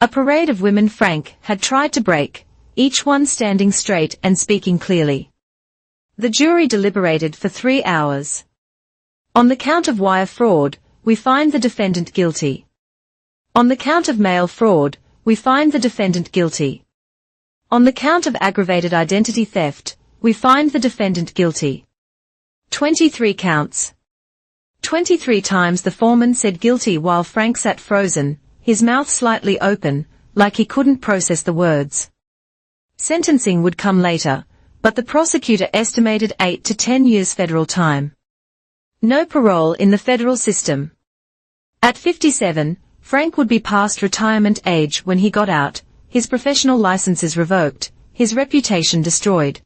A parade of women Frank had tried to break, each one standing straight and speaking clearly. The jury deliberated for 3 hours. On the count of wire fraud, we find the defendant guilty. On the count of mail fraud, we find the defendant guilty. On the count of aggravated identity theft, we find the defendant guilty. 23 counts. 23 times the foreman said guilty while Frank sat frozen, his mouth slightly open, like he couldn't process the words. Sentencing would come later, but the prosecutor estimated 8 to 10 years federal time. No parole in the federal system. At 57, Frank would be past retirement age when he got out, his professional licenses revoked, his reputation destroyed.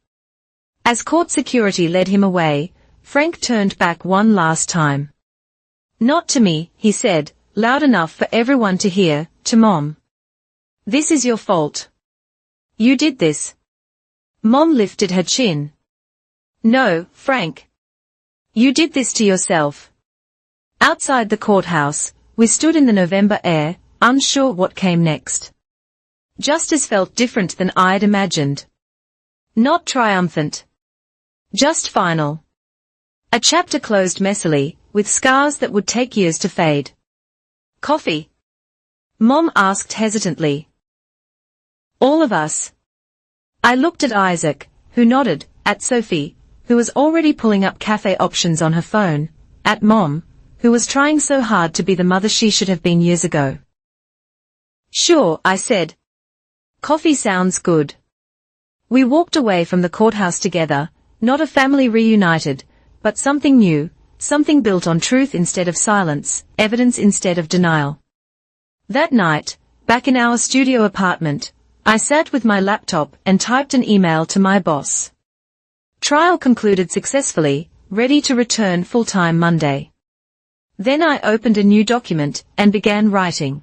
As court security led him away, Frank turned back one last time. Not to me, he said, loud enough for everyone to hear, to Mom. This is your fault. You did this. Mom lifted her chin. No, Frank. You did this to yourself. Outside the courthouse, we stood in the November air, unsure what came next. Justice felt different than I'd imagined. Not triumphant. Just final. A chapter closed messily, with scars that would take years to fade. Coffee? Mom asked hesitantly. All of us. I looked at Isaac, who nodded, at Sophie, who was already pulling up cafe options on her phone, at Mom, who was trying so hard to be the mother she should have been years ago. Sure, I said. Coffee sounds good. We walked away from the courthouse together, not a family reunited, but something new, something built on truth instead of silence, evidence instead of denial. That night, back in our studio apartment, I sat with my laptop and typed an email to my boss. Trial concluded successfully, ready to return full-time Monday. Then I opened a new document and began writing.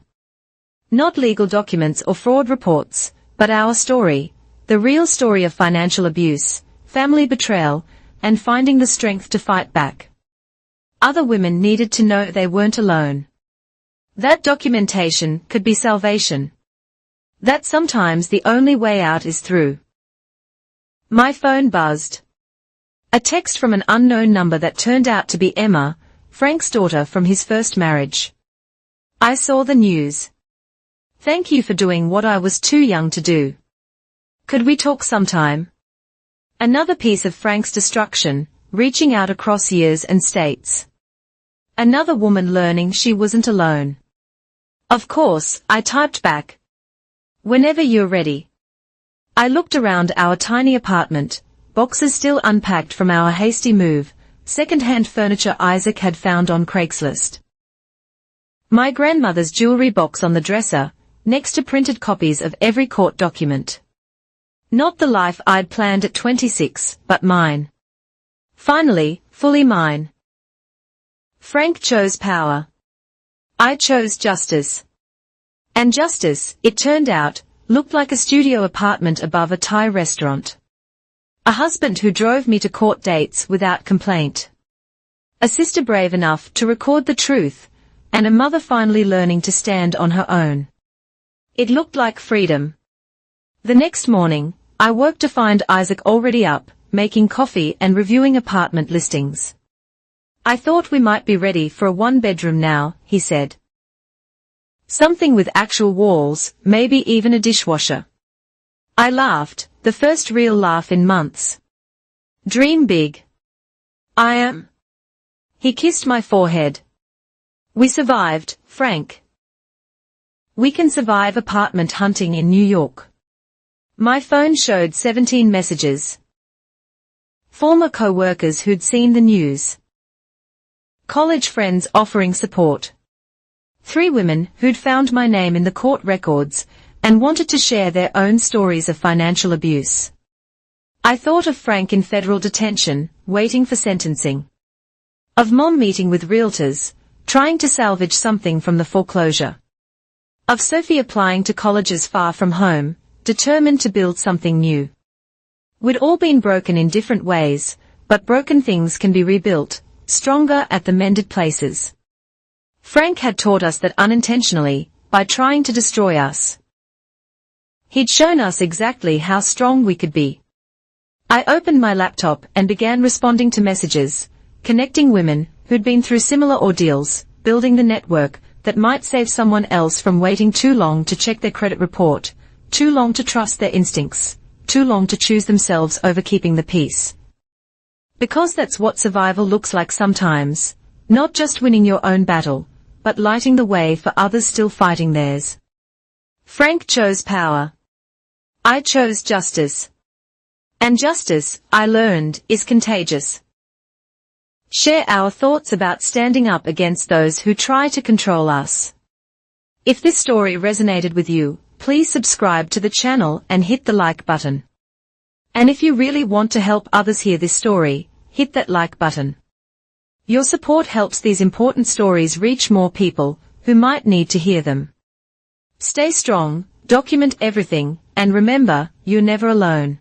Not legal documents or fraud reports, but our story, the real story of financial abuse, family betrayal, and finding the strength to fight back. Other women needed to know they weren't alone. That documentation could be salvation. That sometimes the only way out is through. My phone buzzed. A text from an unknown number that turned out to be Emma, Frank's daughter from his first marriage. I saw the news. Thank you for doing what I was too young to do. Could we talk sometime? Another piece of Frank's destruction, reaching out across years and states. Another woman learning she wasn't alone. Of course, I typed back. Whenever you're ready. I looked around our tiny apartment, boxes still unpacked from our hasty move, second-hand furniture Isaac had found on Craigslist. My grandmother's jewelry box on the dresser, next to printed copies of every court document. Not the life I'd planned at 26, but mine. Finally, fully mine. Frank chose power. I chose justice. And justice, it turned out, looked like a studio apartment above a Thai restaurant. A husband who drove me to court dates without complaint. A sister brave enough to record the truth, and a mother finally learning to stand on her own. It looked like freedom. The next morning, I woke to find Isaac already up, making coffee and reviewing apartment listings. I thought we might be ready for a one-bedroom now, he said. Something with actual walls, maybe even a dishwasher. I laughed, the first real laugh in months. Dream big. I am. He kissed my forehead. We survived, Frank. We can survive apartment hunting in New York. My phone showed 17 messages. Former co-workers who'd seen the news. College friends offering support. 3 women who'd found my name in the court records and wanted to share their own stories of financial abuse. I thought of Frank in federal detention, waiting for sentencing. Of Mom meeting with realtors, trying to salvage something from the foreclosure. Of Sophie applying to colleges far from home, determined to build something new. We'd all been broken in different ways, but broken things can be rebuilt, stronger at the mended places. Frank had taught us that unintentionally, by trying to destroy us. He'd shown us exactly how strong we could be. I opened my laptop and began responding to messages, connecting women who'd been through similar ordeals, building the network that might save someone else from waiting too long to check their credit report, too long to trust their instincts, too long to choose themselves over keeping the peace. Because that's what survival looks like sometimes, not just winning your own battle, but lighting the way for others still fighting theirs. Frank chose power. I chose justice. And justice, I learned, is contagious. Share our thoughts about standing up against those who try to control us. If this story resonated with you, please subscribe to the channel and hit the like button. And if you really want to help others hear this story, hit that like button. Your support helps these important stories reach more people who might need to hear them. Stay strong, document everything, and remember, you're never alone.